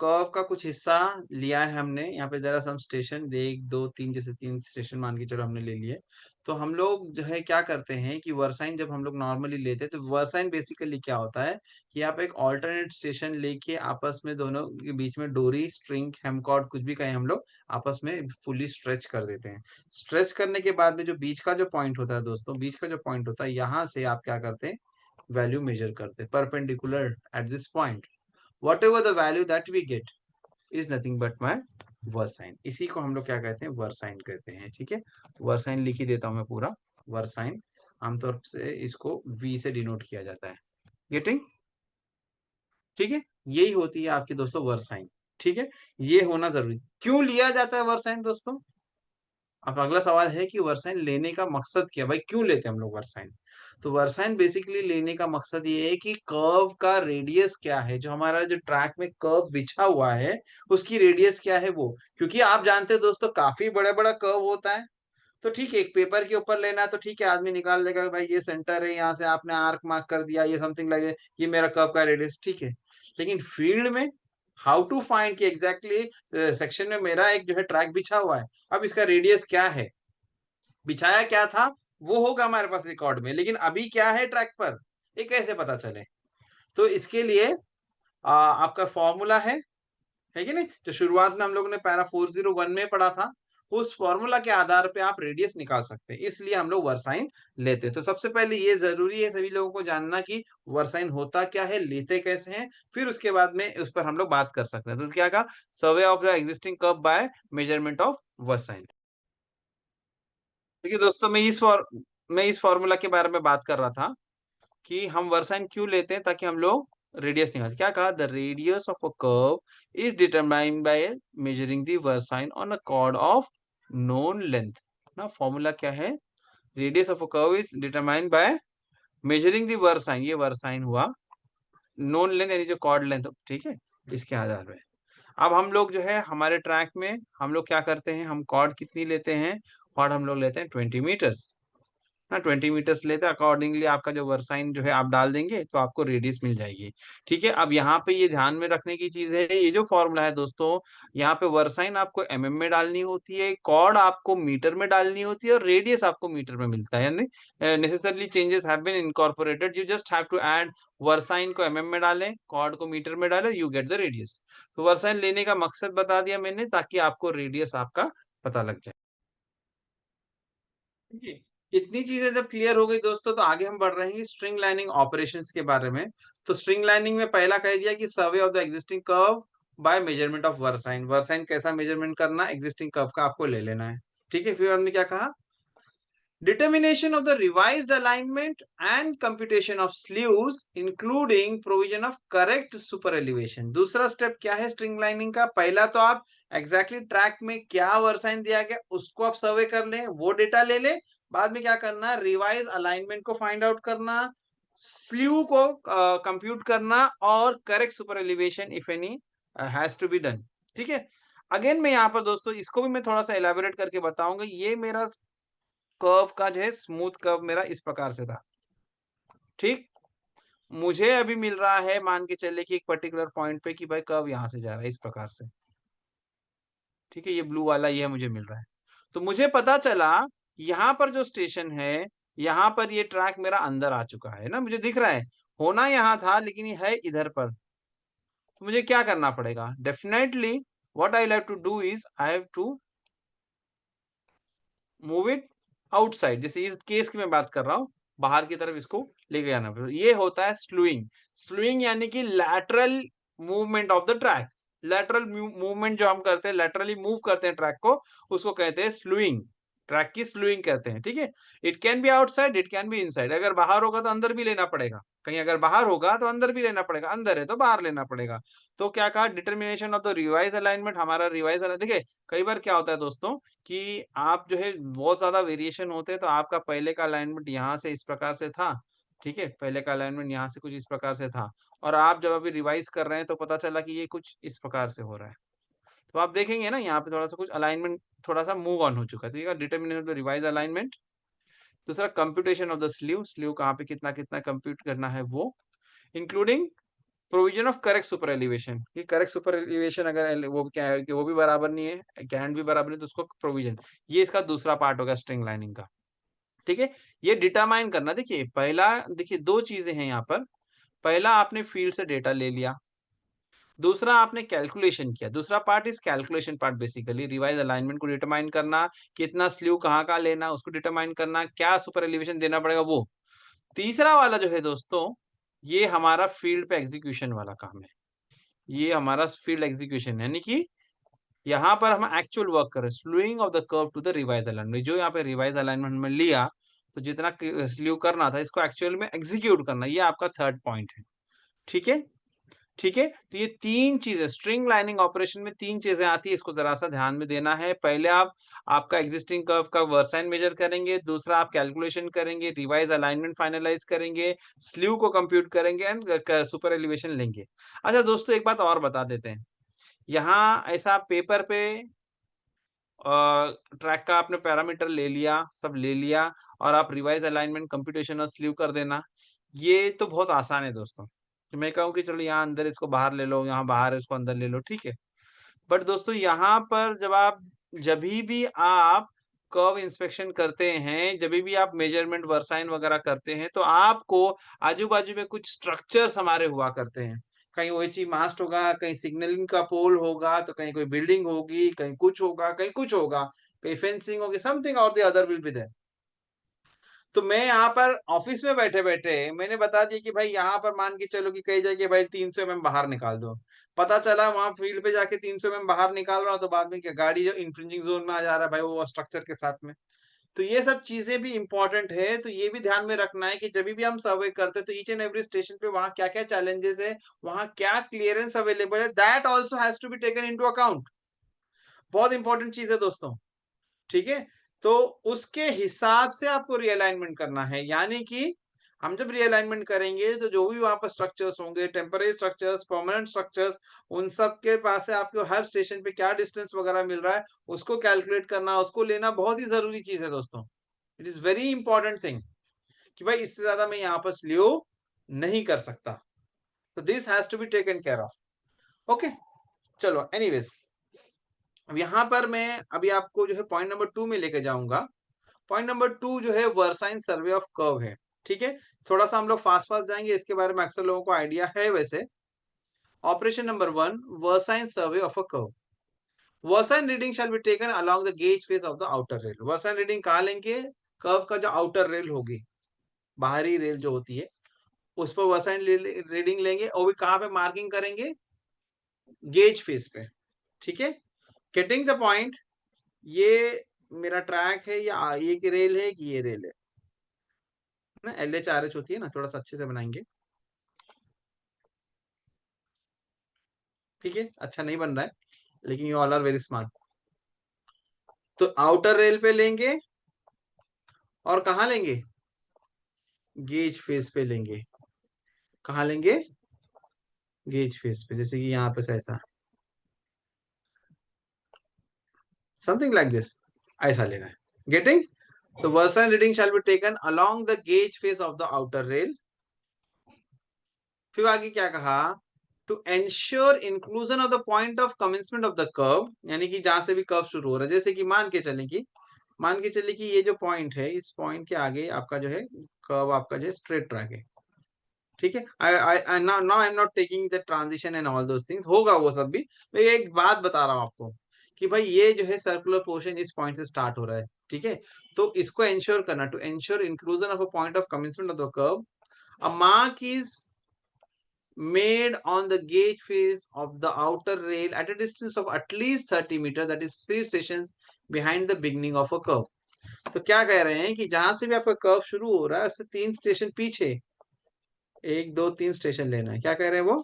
कर्व का कुछ हिस्सा लिया है हमने, यहाँ पे जरा सम स्टेशन, एक दो तीन, जैसे तीन स्टेशन मान के चलो हमने ले लिए। तो हम लोग जो है क्या करते हैं कि वर्साइन जब हम लोग नॉर्मली लेते हैं, तो वर्साइन बेसिकली क्या होता है कि आप एक ऑल्टरनेट स्टेशन लेके आपस में दोनों के बीच में डोरी, स्ट्रिंग, हेमकॉर्ड कुछ भी कहें हम लोग, आपस में फुली स्ट्रेच कर देते हैं। स्ट्रेच करने के बाद में जो बीच का जो पॉइंट होता है दोस्तों, बीच का जो पॉइंट होता है, यहाँ से आप क्या करते हैं, वैल्यू मेजर करते हैं perpendicular at this point. whatever the value that we get is nothing but my versine. इसी को हम लोग क्या कहते हैं, वर्साइन कहते हैं। ठीक है, वर्साइन लिख ही देता हूं मैं पूरा, वर्साइन आमतौर से इसको v से डिनोट किया जाता है, गेटिंग? ठीक है, यही होती है आपकी दोस्तों वर्साइन। ठीक है, ये होना जरूरी, क्यों लिया जाता है वर्साइन दोस्तों? अब अगला सवाल है कि वर्साइन लेने का मकसद क्या, भाई क्यों लेते हैं हम लोग वर्साइन? तो वर्साइन बेसिकली लेने का मकसद ये है कि कर्व का रेडियस क्या है, जो हमारा जो ट्रैक में कर्व बिछा हुआ है उसकी रेडियस क्या है वो, क्योंकि आप जानते हैं दोस्तों काफी बड़ा बड़ा कर्व होता है। तो ठीक है, एक पेपर के ऊपर लेना है तो ठीक है, आदमी निकाल देगा भाई ये सेंटर है, यहाँ से आपने आर्क मार्क कर दिया, ये समथिंग लाइक ये मेरा कर्व का रेडियस, ठीक है। लेकिन फील्ड में हाउ टू फाइंड कि एग्जैक्टली सेक्शन में मेरा एक जो है ट्रैक बिछा हुआ है, अब इसका रेडियस क्या है, बिछाया क्या था, वो होगा हमारे पास रिकॉर्ड में, लेकिन अभी क्या है ट्रैक पर, ये कैसे पता चले? तो इसके लिए आपका फॉर्मूला है कि नहीं, जो शुरुआत में हम लोगों ने पैरा 401 में पढ़ा था, उस फॉर्मूला के आधार पे आप रेडियस निकाल सकते हैं, इसलिए हम लोग वर्साइन लेते हैं। तो सबसे पहले ये जरूरी है सभी लोगों को जानना कि वर्साइन होता क्या है, लेते कैसे हैं, फिर उसके बाद में उस पर हम लोग बात कर सकते हैं। तो क्या कहा, survey of the existing curve y measurement of versine. देखिए दोस्तों, मैं इस फॉर्मूला के बारे में बात कर रहा था कि हम वर्साइन क्यों लेते हैं, ताकि हम लोग रेडियस निकाल, क्या कहा, the radius of a curve is determined by measuring the versine on a cord of known length. ना फॉर्मूला क्या है, radius of a curve is determined by measuring the versine, ये वर्साइन हुआ, नोन लेंथ यानी जो कॉर्ड लेंथ, ठीक है, इसके आधार पे। अब हम लोग जो है हमारे ट्रैक में हम लोग क्या करते हैं, हम कॉर्ड कितनी लेते हैं, कॉर्ड हम लोग लेते हैं 20 मीटर्स ना, 20 मीटर्स लेते हैं, अकॉर्डिंगली आपका जो वर्साइन जो है आप डाल देंगे तो आपको रेडियस मिल जाएगी। ठीक है, अब यहाँ पे ये ध्यान में रखने की चीज है, ये जो फॉर्मूला है दोस्तों, यहाँ पे वर्साइन आपको एमएम में डालनी होती है, कॉर्ड आपको मीटर में डालनी होती है, और रेडियस आपको मीटर में मिलता है, यानी necessarily changes have been incorporated, you just have to add, versine को एमएम में डालें, कॉर्ड को मीटर में डालें, यू गेट द रेडियस। तो वर्साइन लेने का मकसद बता दिया मैंने, ताकि आपको रेडियस आपका पता लग जाए। ठीक है, इतनी चीजें जब क्लियर हो गई दोस्तों, तो आगे हम बढ़ रहे हैं स्ट्रिंग लाइनिंग ऑपरेशंस के बारे में। तो स्ट्रिंग लाइनिंग में पहला कह दिया कि survey of the existing curve y measurement of versine, versine कैसा मेजरमेंट करना, एग्जिस्टिंग कर्व का आपको ले लेना है। ठीक है, फिर हमने क्या कहा, determination of the revised alignment and computation of slews including provision of correct super elevation। दूसरा स्टेप क्या है स्ट्रिंग लाइनिंग का, पहला तो आप एग्जैक्टली ट्रैक में क्या वर्साइन दिया गया उसको आप सर्वे कर लें, वो डेटा ले लें, बाद में क्या करना, रिवाइज अलाइनमेंट को फाइंड आउट करना, स्ल्यू को कंप्यूट करना, और correct super elevation if any has to be done. ठीक है, अगेन मैं यहाँ पर दोस्तों इसको भी मैं थोड़ा सा एलैबोरेट करके बताऊंगा। ये मेरा कर्व का जो है स्मूथ कर्व मेरा इस प्रकार से था, ठीक, मुझे अभी मिल रहा है, मान के चले कि एक पर्टिकुलर पॉइंट पे कि भाई कर्व यहां से जा रहा है इस प्रकार से, ठीक है, ये ब्लू वाला ये मुझे मिल रहा है। तो मुझे पता चला यहाँ पर जो स्टेशन है, यहाँ पर ये ट्रैक मेरा अंदर आ चुका है ना, मुझे दिख रहा है, होना यहाँ था लेकिन ये है इधर पर। तो मुझे क्या करना पड़ेगा, definitely what I have to do is I have to move it outside, जैसे इस केस की मैं बात कर रहा हूं, बाहर की तरफ इसको लेके जाना पड़ेगा, ये होता है स्लूइंग। स्लूइंग यानी कि lateral movement of the track, lateral movement जो हम करते हैं, लैटरली मूव करते हैं ट्रैक को, उसको कहते हैं स्लूइंग, ट्रैक की स्लूइंग कहते हैं। ठीक है, it can be outside, it can be inside, अगर बाहर होगा तो अंदर भी लेना पड़ेगा, कहीं अगर बाहर होगा तो अंदर भी लेना पड़ेगा, अंदर है तो बाहर लेना पड़ेगा। तो क्या कहा, determination of the revise alignment, हमारा रिवाइज अलाइन, देखिए कई बार क्या होता है दोस्तों कि आप जो है बहुत ज्यादा वेरिएशन होते हैं, तो आपका पहले का अलाइनमेंट यहाँ से इस प्रकार से था, ठीक है, पहले का अलाइनमेंट यहाँ से कुछ इस प्रकार से था, और आप जब अभी रिवाइज कर रहे हैं तो पता चला कि ये कुछ इस प्रकार से हो रहा है। तो आप देखेंगे ना यहाँ पे थोड़ा सा कुछ अलाइनमेंट थोड़ा सा मूव ऑन हो चुका है, तो ये determination of the revise alignment. दूसरा computation of the slew, slew कहाँ पे कितना कितना कंप्यूट करना है वो, including provision of correct super elevation, ये करेक्ट सुपर एलिवेशन अगर वो क्या है कि वो भी बराबर नहीं है, कैन भी बराबर नहीं, तो उसको प्रोविजन, ये इसका दूसरा पार्ट होगा स्ट्रिंग लाइनिंग का। ठीक है, ये डिटरमाइन करना, देखिए पहला, देखिए दो चीजें हैं यहाँ पर, पहला आपने फील्ड से डेटा ले लिया, दूसरा आपने कैलकुलेशन किया, दूसरा part is calculation part, basically revise alignment को डिटरमाइन करना, कितना स्ल्यू कहाँ का लेना उसको डिटरमाइन करना, क्या सुपर एलिवेशन देना पड़ेगा वो। तीसरा वाला जो है दोस्तों, ये हमारा फील्ड पे एग्जीक्यूशन वाला काम है, ये हमारा फील्ड एग्जीक्यूशन, यानी कि यहाँ पर हम एक्चुअल वर्क कर रहे हैं, slewing of the curve to the revise alignment, जो यहाँ पे रिवाइज अलाइनमेंट में लिया, तो जितना स्ल्यू करना था इसको एक्चुअल में एग्जीक्यूट करना, ये आपका थर्ड पॉइंट है। ठीक है, ठीक है। तो ये तीन चीजें स्ट्रिंग लाइनिंग ऑपरेशन में तीन चीजें आती है, इसको जरा सा ध्यान में देना है। पहले आप आपका एग्जिस्टिंग कर्व का वर्साइन मेजर करेंगे, दूसरा आप कैलकुलेशन करेंगे, रिवाइज अलाइनमेंट फाइनलाइज करेंगे, स्लीव को कंप्यूट करेंगे एंड सुपर एलिवेशन लेंगे। अच्छा दोस्तों, एक बात और बता देते हैं, यहाँ ऐसा पेपर पे ट्रैक का आपने पैरामीटर ले लिया, सब ले लिया, और आप रिवाइज अलाइनमेंट कंप्यूटेशन और स्लीव कर देना, ये तो बहुत आसान है दोस्तों। तो मैं कहूँ कि चलो यहाँ अंदर इसको बाहर ले लो, यहाँ बाहर इसको अंदर ले लो, ठीक है। बट दोस्तों यहाँ पर जभी भी आप कर्व इंस्पेक्शन करते हैं, जभी भी आप मेजरमेंट वर्साइन वगैरह करते हैं, तो आपको आजू-बाजू में कुछ स्ट्रक्चर्स हमारे हुआ करते हैं। कहीं ओएचई मास्ट होगा, कहीं सिग्नलिंग का पोल होगा, तो कहीं कोई बिल्डिंग होगी, कहीं कुछ होगा, कहीं कुछ होगा, कहीं फेंसिंग होगी, समथिंग और the other will be there. तो मैं यहाँ पर ऑफिस में बैठे-बैठे मैंने बता दिया कि भाई यहाँ पर मान के चलो कि कही जाए कि भाई 300 mm बाहर निकाल दो। पता चला वहाँ फील्ड पे जाके 300 mm बाहर निकाल रहा हूँ, तो बाद में क्या गाड़ी जो इन्फ्रिंजिंग जोन में आ जा रहा है भाई वो स्ट्रक्चर के साथ में। तो ये सब चीजें भी इंपॉर्टेंट है, तो ये भी ध्यान में रखना है कि जब भी हम सर्वे करते हैं तो ईच एंड एवरी स्टेशन पे वहाँ क्या-क्या चैलेंजेस है, वहाँ क्या क्लियरेंस अवेलेबल है, that also has to be taken into account. बहुत इंपॉर्टेंट चीज है दोस्तों, ठीक है। तो उसके हिसाब से आपको रिअलाइनमेंट करना है, यानी कि हम जब रिअलाइनमेंट करेंगे तो जो भी वहां पर स्ट्रक्चर्स होंगे, टेम्पररी स्ट्रक्चर्स, परमानेंट स्ट्रक्चर्स, उन सब के पास से आपको हर स्टेशन पे क्या डिस्टेंस वगैरह मिल रहा है उसको कैलकुलेट करना, उसको लेना बहुत ही जरूरी चीज है दोस्तों। It is very important thing कि भाई इससे ज्यादा मैं यहाँ पर स्लो नहीं कर सकता। तो this has to be taken care of. Okay, चलो एनीवेज, अब यहाँ पर मैं अभी आपको जो है पॉइंट नंबर 2 में लेके जाऊंगा। पॉइंट नंबर 2 जो है वर्साइन सर्वे ऑफ कर्व है, ठीक है। थोड़ा सा हम लोग फास्ट फास्ट जाएंगे, इसके बारे में अक्सर लोगों को आइडिया है वैसे। Operation number 1, versine survey of a curve. Versine reading shall be taken along the gauge face of the outer rail. Versine reading कहाँ लेंगे? कर्व का जो आउटर रेल होगी, बाहरी रेल जो होती है, उस पर वर्साइन रीडिंग लेंगे, और भी कहाँ पे मार्किंग करेंगे? गेज फेस पे, ठीक है। Getting the point? ये मेरा ट्रैक है या ये की रेल है कि ये रेल है ना, LHRH होती है ना, थोड़ा सा अच्छे से बनाएंगे, ठीक है। अच्छा नहीं बन रहा है, लेकिन you all are very smart. तो आउटर रेल पे लेंगे, और कहाँ लेंगे? गेज फेस पे लेंगे। कहाँ लेंगे? गेज फेस पे, जैसे कि यहाँ पे से ऐसा, समथिंग लाइक दिस, ऐसा लेना है। गेटिंग? तो versine reading shall be taken along the gauge face of the outer rail. फिर आगे क्या कहा? To ensure inclusion of the point of commencement of the curve, यानी कि जहां से भी कर्व शुरू हो रहा है, जैसे कि मान के चले कि ये जो पॉइंट है, इस पॉइंट के आगे आपका जो है कर्व, आपका जो स्ट्रेट ट्रैक है, ठीक है। I now I am not taking the transition and all those things, होगा वो सब भी। मैं एक बात बता रहा हूँ आपको कि भाई ये जो है सर्कुलर पोर्शन इस पॉइंट से स्टार्ट हो रहा है, ठीक है। तो इसको एंश्योर करना, to ensure inclusion of a point of commencement of the curve, a mark is made on the gauge face of the outer rail at a distance of at least 30 meters, that is 3 stations behind the beginning of a curve। तो क्या कह रहे हैं कि जहां से भी आपका कर्व शुरू हो रहा है उससे 3 स्टेशन पीछे, 1 2 3 स्टेशन लेना है। क्या कह रहे हैं वो?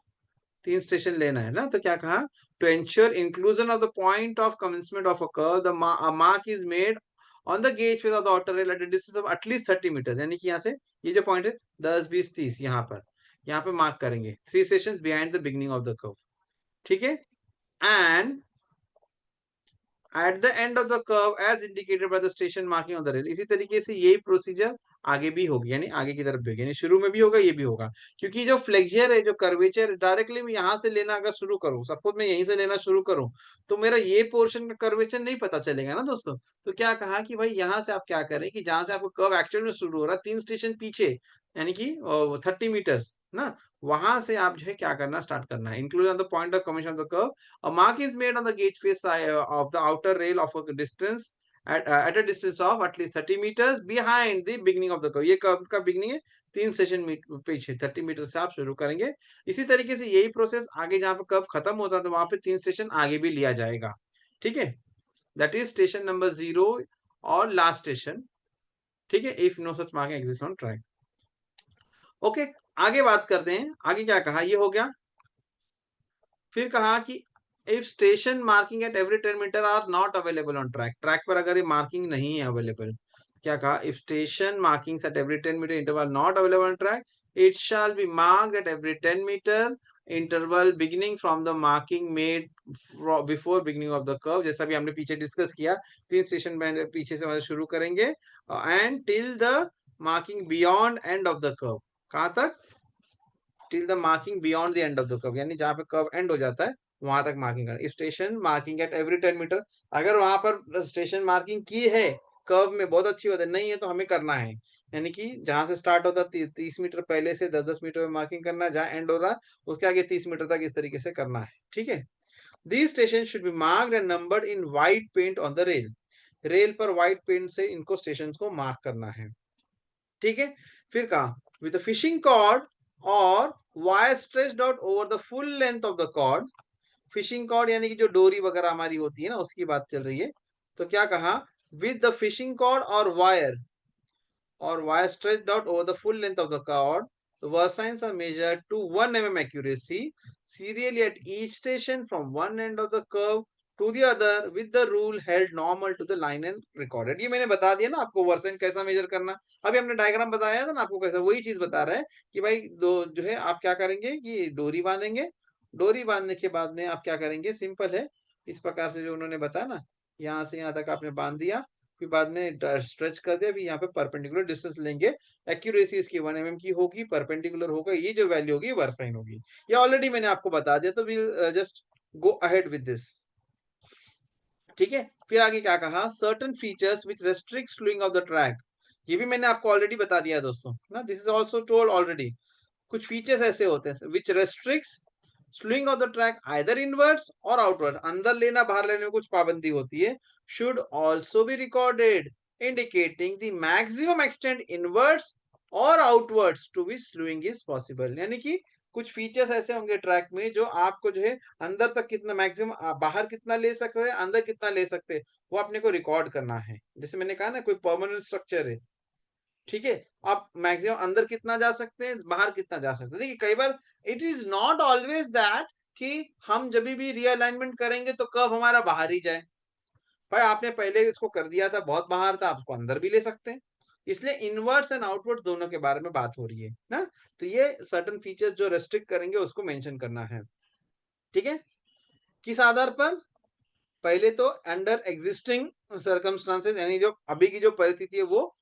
3 स्टेशन लेना है ना। तो क्या कहा? To ensure inclusion of the point of commencement of a curve, the mark is made on the gauge face of the outer rail at a distance of at least 30 metres, यानी कि यहाँ से ये जो पॉइंट है 10 20 30, यहाँ पे मार्क करेंगे 3 station behind the beginning of the curve, ठीक है। And at the end of the curve as indicated by the station marking on the rail. इसी तरीके से यही प्रोसीजर आगे भी होगी, यानी आगे की तरफ भी होगी, यानी शुरू में भी होगा, ये भी होगा। क्योंकि जो फ्लेक्चर है, जो कर्वेचर डायरेक्टली मैं यहाँ से लेना अगर शुरू करूँ, सपोज मैं यहीं से लेना शुरू करूँ, तो मेरा ये पोर्शन का कर्वेचर नहीं पता चलेगा ना दोस्तों। तो क्या कहा कि भाई यहाँ से आप क्या करें कि जहां से आपको कर्व एक्चुअल में शुरू हो रहा है 3 स्टेशन पीछे, यानी कि 30 मीटर्स ना, वहां से आप जो है क्या करना स्टार्ट करना है। Include on the point of commission of the curve, a mark is made on the gauge face of the outer rail of a distance at a distance of at least 30 meters behind the beginning of the curve। ये कर्व का बिगनिंग है 3 सेशन पीछे, 30 मीटर से आप शुरू करेंगे। इसी तरीके से यही प्रोसेस आगे जहां पर कर्व खत्म होता है, तो वहां पे 3 स्टेशन आगे भी लिया जाएगा, ठीक है। दैट इज स्टेशन नंबर 0 और लास्ट स्टेशन, ठीक है, if no such marking exist on track. Okay, आगे बात करते हैं। आगे क्या कहा? ये हो गया फिर कहा कि if station marking at every 10 metre are not available on track, track पर अगर ये मार्किंग नहीं है अवेलेबल, क्या कहा, if station markings at every 10 metre interval not available on track, it shall be marked at every 10 metre interval beginning from the marking made before beginning of the curve, जैसा भी हमने पीछे डिस्कस किया, 3 स्टेशन पीछे से मतलब शुरू करेंगे and till the marking beyond and of the curve, कहां तक, till the marking beyond the end of the curve, यानी जहां पे कर्व एंड हो जाता है वहां तक मार्किंग करना। Station marking at every 10 metre, अगर वहां पर स्टेशन मार्किंग की है कर्व में, बहुत अच्छी बात है, नहीं है तो हमें करना है, यानी कि जहां से स्टार्ट होता है 30 मीटर पहले से 10-10 मीटर में मार्किंग करना है, जहां एंड हो रहा है उसके आगे 30 मीटर तक इस तरीके से करना है, ठीक है। These stations should be marked and numbered in white paint on the rail. Rail पर व्हाइट पेंट से इनको स्टेशन को मार्क करना है, ठीक है। फिर कहा विद द फिशिंग कॉर्ड और wire stretched out over the full length of the chord, fishing chord यानी कि जो डोरी वगैरह हमारी होती है ना उसकी बात चल रही है, तो क्या कहा, विद द फिशिंग कॉर्ड और wire stretched out over the full length of the cord, the versins are measured to 1 mm accuracy serially at each station from one end of the curve to the other with the rule held normal to the line and recorded। ये मैंने बता दिया ना आपको वर्सन कैसा मेजर करना, अभी हमने डायग्राम बताया था ना आपको कैसा, वही चीज बता रहा है कि भाई दो जो है आप क्या करेंगे कि डोरी बांधेंगे, डोरी बांधने के बाद में आप क्या करेंगे, सिंपल है, इस प्रकार से जो उन्होंने बताया ना, यहाँ से यहाँ तक आपने बांध दिया, फिर बाद में स्ट्रेच कर दिया, फिर यहाँ पे परपेंडिकुलर डिस्टेंस लेंगे, एक्यूरेसी इसकी 1 mm की होगी, परपेंडिकुलर होगा, ये जो वैल्यू होगी वर्साइन होगी, ये ऑलरेडी मैंने आपको बता दिया, तो will just go ahead with this, ठीक है। फिर आगे क्या कहा, certain features which restrict slewing of the track, ये भी मैंने आपको ऑलरेडी बता दिया दोस्तों ना, this is also told already, कुछ फीचर्स ऐसे होते हैं which restricts slewing of the track either inwards और आउटवर्ड्स, अंदर लेना बाहर लेने में कुछ पाबंदी होती है, should also be recorded indicating the maximum extent inwards और outwards to be slewing is possible, यानी कि कुछ फीचर्स ऐसे होंगे ट्रैक में जो आपको जो है अंदर तक कितना मैक्सिमम, बाहर कितना ले सकते हैं, अंदर कितना ले सकते हैं, वो अपने को रिकॉर्ड करना है, जैसे मैंने कहा ना कोई परमानेंट स्ट्रक्चर है, ठीक है, आप मैक्सिमम अंदर कितना जा सकते हैं, बाहर कितना जा सकते हैं। देखिए कई बार it is not always that कि हम जब भी रीअलाइनमेंट करेंगे तो कब हमारा बाहर ही जाए, भाई आपने पहले इसको कर दिया था बहुत बाहर था, आप उसको अंदर भी ले सकते हैं, इसलिए इनवर्ड्स एंड आउटवर्ड दोनों के बारे में बात हो रही है ना, तो ये सर्टेन फीचर्स जो रेस्ट्रिक्ट करेंगे उसको मेंशन करना है, ठीक है। किस आधार पर, पहले तो अंडर एग्जिस्टिंग सर्कमस्टांसेस, यानी जो अभी की जो परिस्थिति है वो,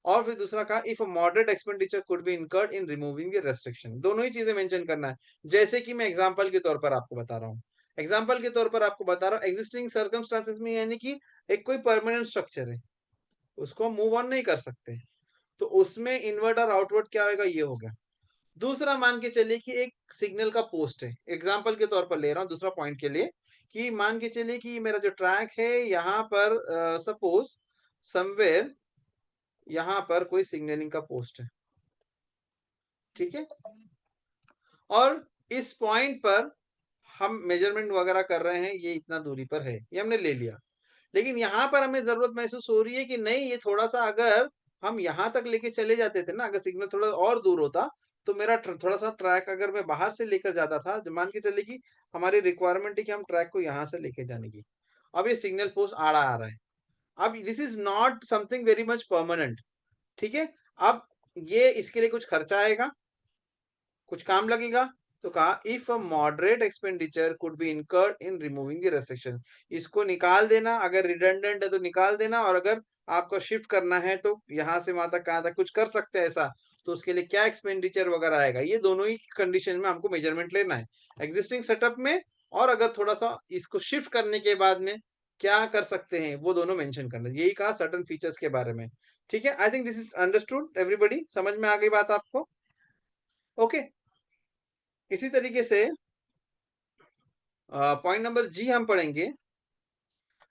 और फिर दूसरा कहा if moderate expenditure could be incurred in removing the restriction, दोनों ही चीजें मेंशन करना है, जैसे कि मैं एग्जांपल के तौर पर आपको बता रहा हूँ, एग्जांपल के तौर पर आपको बता रहा हूँ, एग्जिस्टिंग सर्कमस्टांसेस में यानी कि एक कोई परमानेंट स्ट्रक्चर है उसको हम मूव ऑन नहीं कर सकते, तो उसमें इनवर्ट और आउटवर्ट क्या होगा, ये हो गया। दूसरा मान के चलिए कि एक सिग्नल का पोस्ट है, एग्जाम्पल के तौर पर ले रहा हूँ दूसरा पॉइंट के लिए, कि मान के चलिए कि मेरा जो ट्रैक है यहाँ पर सपोज समवेयर यहाँ पर कोई सिग्नलिंग का पोस्ट है, ठीक है, और इस पॉइंट पर हम मेजरमेंट वगैरह कर रहे हैं, ये इतना दूरी पर है, ये हमने ले लिया, लेकिन यहाँ पर हमें जरूरत महसूस हो रही है कि नहीं, ये थोड़ा सा अगर हम यहाँ तक लेके चले जाते थे ना, अगर सिग्नल थोड़ा और दूर होता तो मेरा थोड़ा सा ट्रैक अगर मैं बाहर से लेकर जाता था, मान के चले कि हमारी रिक्वायरमेंट है कि हम ट्रैक को यहाँ से लेके जाने की, अब ये सिग्नल पोस्ट आड़ा आ रहा है, अब this is not something very much permanent, ठीक है। अब ये इसके लिए कुछ खर्चा आएगा, कुछ काम लगेगा, तो कहा if a moderate expenditure could be incurred in removing the restriction, इसको निकाल देना, अगर रिडंडेंट है तो निकाल देना, और अगर आपको शिफ्ट करना है तो यहाँ से वहां तक कहाँ तक कुछ कर सकते हैं ऐसा, तो उसके लिए क्या एक्सपेंडिचर वगैरह आएगा, ये दोनों ही कंडीशन में हमको मेजरमेंट लेना है एग्जिस्टिंग सेटअप में, और अगर थोड़ा सा इसको शिफ्ट करने के बाद में क्या कर सकते हैं वो दोनों मेंशन करना, यही कहा सर्टेन फीचर्स के बारे में, ठीक है। I think this is understood everybody, समझ में आ गई बात आपको, ओके। इसी तरीके से पॉइंट नंबर जी हम पढ़ेंगे,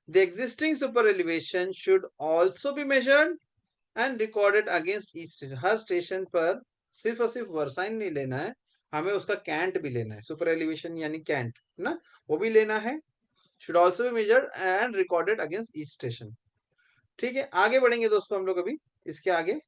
the existing super elevation should also be measured and recorded against each station, her station पर सिर्फ और सिर्फ वर्साइन नहीं लेना है, हमें उसका कैंट भी लेना है, सुपर एलिवेशन यानी कैंट ना, वो भी लेना है, should also be measured and recorded against each station, ठीक है। आगे बढ़ेंगे दोस्तों हम लोग अभी इसके आगे,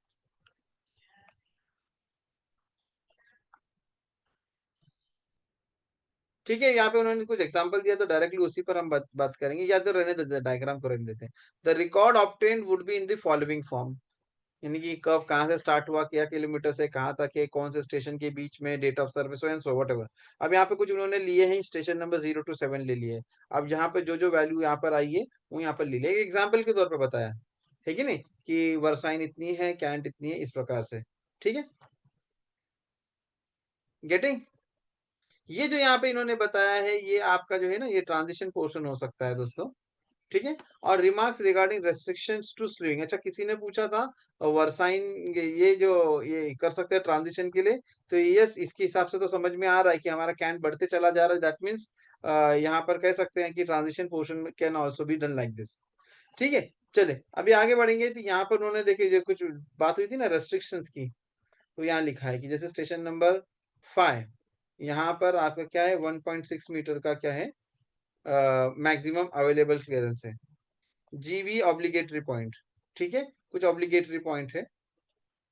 ठीक है, यहाँ पे उन्होंने कुछ एग्जांपल दिया तो डायरेक्टली उसी पर हम बात करेंगे, या तो रहने देते, डायग्राम को रहने देते हैं। The record obtained would be in the following form, यानी कि कर्व कहाँ से स्टार्ट हुआ, क्या किलोमीटर से कहाँ तक है, कौन से स्टेशन के बीच में, date of service and so whatever. अब यहाँ पे कुछ उन्होंने लिए हैं, स्टेशन नंबर 0 to 7 ले लिए। अब यहाँ पे जो जो वैल्यू यहाँ पर आई है वो यहाँ पर ले लिया, एग्जाम्पल के तौर पर बताया है कि नहीं, कि वर्साइन इतनी है, कैंट इतनी है, इस प्रकार से। ठीक है, गेटिंग। ये जो यहाँ पे इन्होंने बताया है, ये आपका जो है ना, ये ट्रांजिशन पोर्शन हो सकता है दोस्तों। ठीक है, और remarks regarding restrictions to slewing. अच्छा, किसी ने पूछा था वर्साइन, ये जो ये कर सकते हैं ट्रांजिशन के लिए, तो यस, इसके हिसाब से तो समझ में आ रहा है कि हमारा कैन बढ़ते चला जा रहा है, दैट मीन्स यहाँ पर कह सकते हैं कि transition portion can also be done like this. ठीक है, चले अभी आगे बढ़ेंगे। तो यहाँ पर उन्होंने देखिए जो कुछ बात हुई थी ना रेस्ट्रिक्शंस की, तो यहाँ लिखा है कि जैसे स्टेशन नंबर 5, यहाँ पर आपका क्या है, 1.6 मीटर का क्या है मैक्सिमम अवेलेबल क्लियरेंस है, जीबी ऑब्लिगेटरी पॉइंट। ठीक है, कुछ ऑब्लिगेटरी पॉइंट है।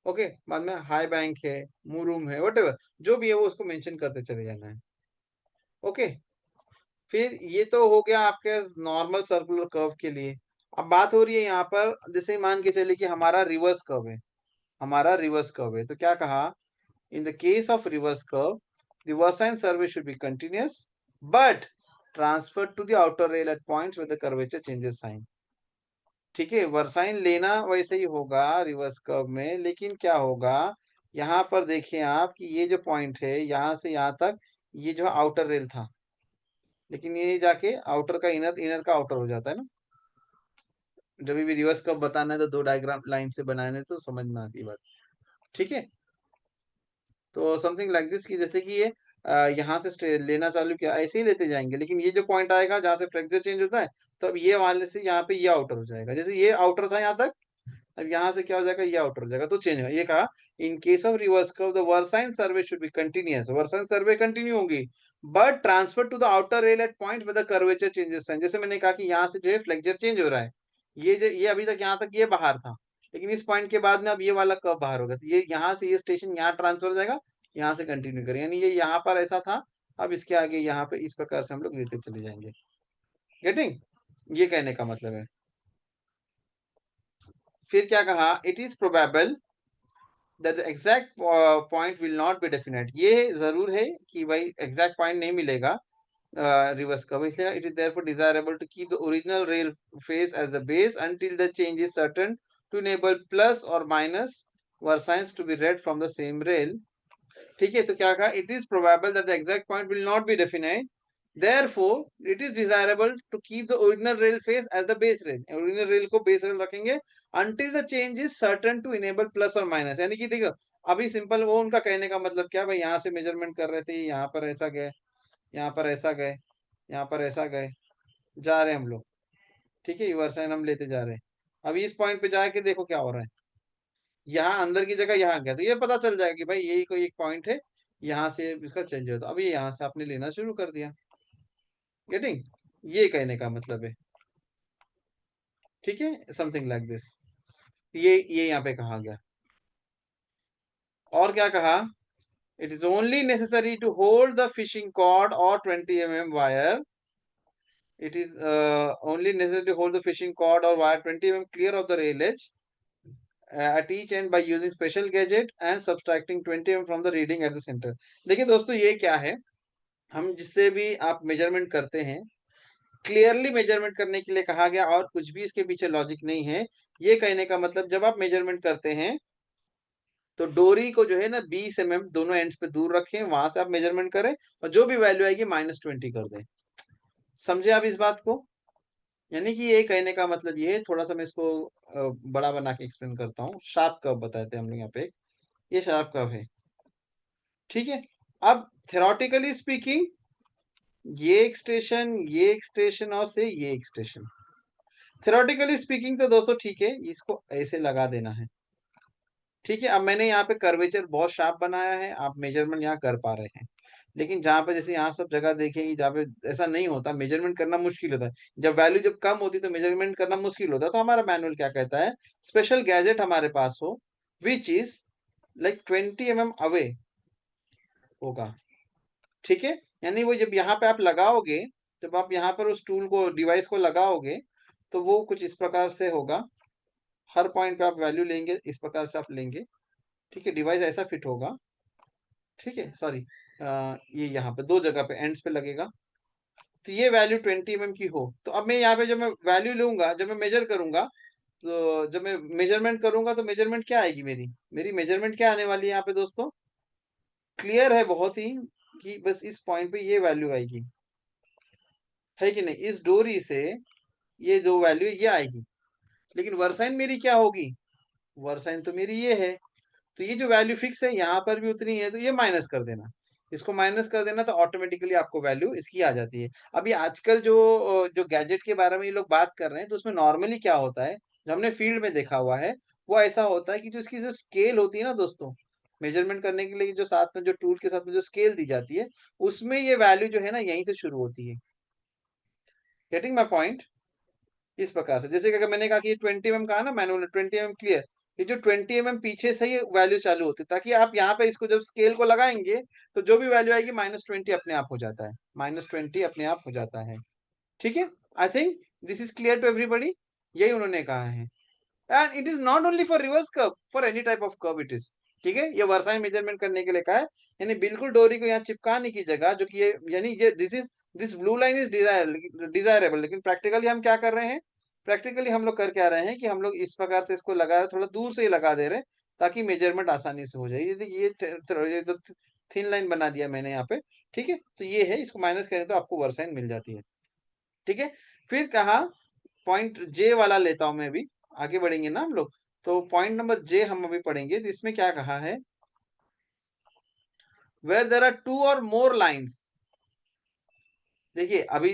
ओके, बाद में हाई बैंक है, मुरूम है, वट जो भी है वो उसको मेंशन करते चले जाना है। ओके, फिर ये तो हो गया आपके नॉर्मल सर्कुलर कर्व के लिए। अब बात हो रही है यहाँ पर, जैसे मान के चले कि हमारा रिवर्स कर्व है, हमारा रिवर्स कर्व है, तो क्या कहा, in the case of reverse curve the Versailles survey should be continuous but transferred to the outer rail at points where the curvature changes sign। ठीक है, वर्साइन लेना वैसे ही होगा रिवर्स कर्व में, लेकिन क्या होगा, यहाँ पर देखें आप कि ये जो पॉइंट है यहाँ से यहाँ तक, ये जो आउटर रेल था, लेकिन ये जाके आउटर का इनर, इनर का आउटर हो जाता है ना। जब भी रिवर्स कर्व बताना है तो दो डायग्राम लाइन से बनाने तो समझ में आती है बात। ठीक है, तो समथिंग लाइक दिस, कि जैसे कि ये यहाँ से लेना चालू किया, ऐसे ही लेते जाएंगे, लेकिन ये जो पॉइंट आएगा जहाँ से फ्रैक्चर चेंज होता है, तो अब ये वाले से यहाँ पे ये आउटर हो जाएगा, जैसे ये आउटर था यहाँ तक, अब यहाँ से क्या हो जाएगा, ये आउटर हो जाएगा, तो चेंज हो। ये कहा in case of reverse curve the versine survey should be continuous, versine survey continue होगी but transfer to the outer rail at point with the curvature changes sign. जैसे मैंने कहा कि यहाँ से जो है फ्लेक्चर चेंज हो रहा है, ये अभी तक यहाँ तक ये बाहर था, लेकिन इस पॉइंट के बाद में अब ये वाला कर्व बाहर होगा, तो ये यहाँ से ये स्टेशन यहाँ ट्रांसफर हो जाएगा, यहाँ से कंटिन्यू करें, यानी ये यहाँ पर ऐसा था, अब इसके आगे यहाँ पे इस प्रकार से हम लोग लेते चले जाएंगे। गेटिंग, ये कहने का मतलब है। फिर क्या कहा, it is probable that the exact point will not be definite। ये जरूर है कि भाई exact point नहीं मिलेगा रिवर्स का, इसलिए it is therefore desirable to keep the original rail face as the base until the change is certain to enable plus or minus versions to be read from the same rail। ठीक है, तो क्या कहा, it is probable that the exact point will not be definite, therefore it is desirable to keep the original rail face as the base rail, original rail को base rail रखेंगे until the change is certain to enable plus or minus। यानी कि देखो अभी सिंपल वो उनका कहने का मतलब क्या, भाई यहाँ से मेजरमेंट कर रहे थे, यहाँ पर ऐसा गए, यहाँ पर ऐसा गए, यहाँ पर ऐसा गए, जा रहे हैं हम लोग। ठीक है, वर्साइन हम लेते जा रहे हैं, अभी इस पॉइंट पे जाके देखो क्या हो रहा है, यहाँ अंदर की जगह यहाँ गया, तो ये पता चल जाएगा कि भाई यही कोई एक पॉइंट है, यहाँ से इसका चेंज होता, अभी यहाँ से आपने लेना शुरू कर दिया। गेटिंग, ये कहने का मतलब है। ठीक है, समथिंग लाइक दिस, ये यहाँ पे कहा गया। और क्या कहा, it is only necessary to hold the fishing chord और 20 mm wire, it is only necessary to hold the fishing cord or wire 20 mm clear of the rail edge at each end by using special gadget and subtracting 20 mm from the reading at the center। देखिए दोस्तों, ये क्या है, हम जिससे भी आप मेजरमेंट करते हैं, क्लियरली मेजरमेंट करने के लिए कहा गया, और कुछ भी इसके पीछे लॉजिक नहीं है। ये कहने का मतलब जब आप मेजरमेंट करते हैं तो डोरी को जो है ना 20 mm दोनों एंड्स पे दूर रखें, वहां से आप मेजरमेंट करें, और जो भी वैल्यू आएगी -20 कर दें। समझे आप इस बात को, यानी कि ये कहने का मतलब ये है, थोड़ा सा मैं इसको बड़ा बना के एक्सप्लेन करता हूँ। शार्प कर्व बताते हैं हम लोग यहाँ पे, ये शार्प कर्व है। ठीक है, अब थेरोटिकली स्पीकिंग ये एक स्टेशन, ये एक स्टेशन, और से ये एक स्टेशन, थेरोटिकली स्पीकिंग तो दोस्तों ठीक है, इसको ऐसे लगा देना है। ठीक है, अब मैंने यहाँ पे कर्वेचर बहुत शार्प बनाया है, आप मेजरमेंट यहाँ कर पा रहे हैं, लेकिन जहाँ पे जैसे यहाँ सब जगह देखेंगे जहाँ पे ऐसा नहीं होता, मेजरमेंट करना मुश्किल होता है, जब वैल्यू जब कम होती तो मेजरमेंट करना मुश्किल होता है, तो हमारा मैनुअल क्या कहता है, स्पेशल गैजेट हमारे पास हो which is like 20 mm away होगा। ठीक है, यानी वो जब यहाँ पे आप लगाओगे, जब आप यहाँ पर उस टूल को, डिवाइस को लगाओगे, तो वो कुछ इस प्रकार से होगा। हर पॉइंट पे आप वैल्यू लेंगे, इस प्रकार से आप लेंगे, ठीक है। डिवाइस ऐसा फिट होगा, ठीक है। सॉरी, ये यहाँ पे दो जगह पे एंड्स पे लगेगा। तो ये वैल्यू 20 mm की हो, तो अब मैं यहाँ पे जब मैं वैल्यू लूंगा, जब मैं मेजर करूंगा, तो जब मैं मेजरमेंट करूंगा तो मेजरमेंट क्या आएगी, मेरी मेरी मेजरमेंट क्या आने वाली है यहाँ पे दोस्तों? क्लियर है बहुत ही, कि बस इस पॉइंट पे ये वैल्यू आएगी, है कि नहीं? इस डोरी से ये जो वैल्यू ये आएगी। लेकिन वर्साइन मेरी क्या होगी? वर्साइन तो मेरी ये है। तो ये जो वैल्यू फिक्स है यहाँ पर भी उतनी है, तो ये माइनस कर देना, इसको माइनस कर देना, तो ऑटोमेटिकली आपको वैल्यू इसकी आ जाती है। अभी आजकल जो जो गैजेट के बारे में ये लोग बात कर रहे हैं, तो उसमें नॉर्मली क्या होता है, जो हमने फील्ड में देखा हुआ है, वो ऐसा होता है कि जो इसकी जो स्केल होती है ना दोस्तों, मेजरमेंट करने के लिए जो साथ में जो टूल के साथ में जो स्केल दी जाती है, उसमें ये वैल्यू जो है ना यहीं से शुरू होती है। Getting my point? इस प्रकार से, जैसे कि अगर मैंने कहा कि ये 20 mm कहा ना, मैनुअल 20 mm क्लियर, ये जो 20 mm पीछे से ही वैल्यू चालू होती है, ताकि आप यहाँ पे इसको जब स्केल को लगाएंगे, तो जो भी वैल्यू आएगी -20 अपने आप हो जाता है, -20 अपने आप हो जाता है, ठीक है। I think this is clear to everybody. यही उन्होंने कहा है। And it is not only for reverse curve, for any type of curve it is, ठीक है। ये वर्साइन मेजरमेंट करने के लिए कहा है, यानी बिल्कुल डोरी को यहाँ चिपकाने की जगह, जो कि ये यानी ये this blue line is desirable, लेकिन प्रैक्टिकली हम क्या कर रहे हैं, प्रैक्टिकली हम लोग कर क्या रहे हैं कि हम लोग इस प्रकार से इसको लगा रहे हैं, थोड़ा दूर से ही लगा दे रहे हैं, ताकि मेजरमेंट आसानी से हो जाए। ये देखिए, ये तो थिन लाइन बना दिया मैंने यहाँ पे, ठीक है। तो ये है, इसको माइनस करें तो आपको वर्साइन मिल जाती है, ठीक है। फिर कहा पॉइंट जे वाला लेता हूं मैं, अभी आगे बढ़ेंगे ना हम लोग, तो पॉइंट नंबर जे हम अभी पढ़ेंगे। तो इसमें क्या कहा है, where there are two or more lines. देखिए, अभी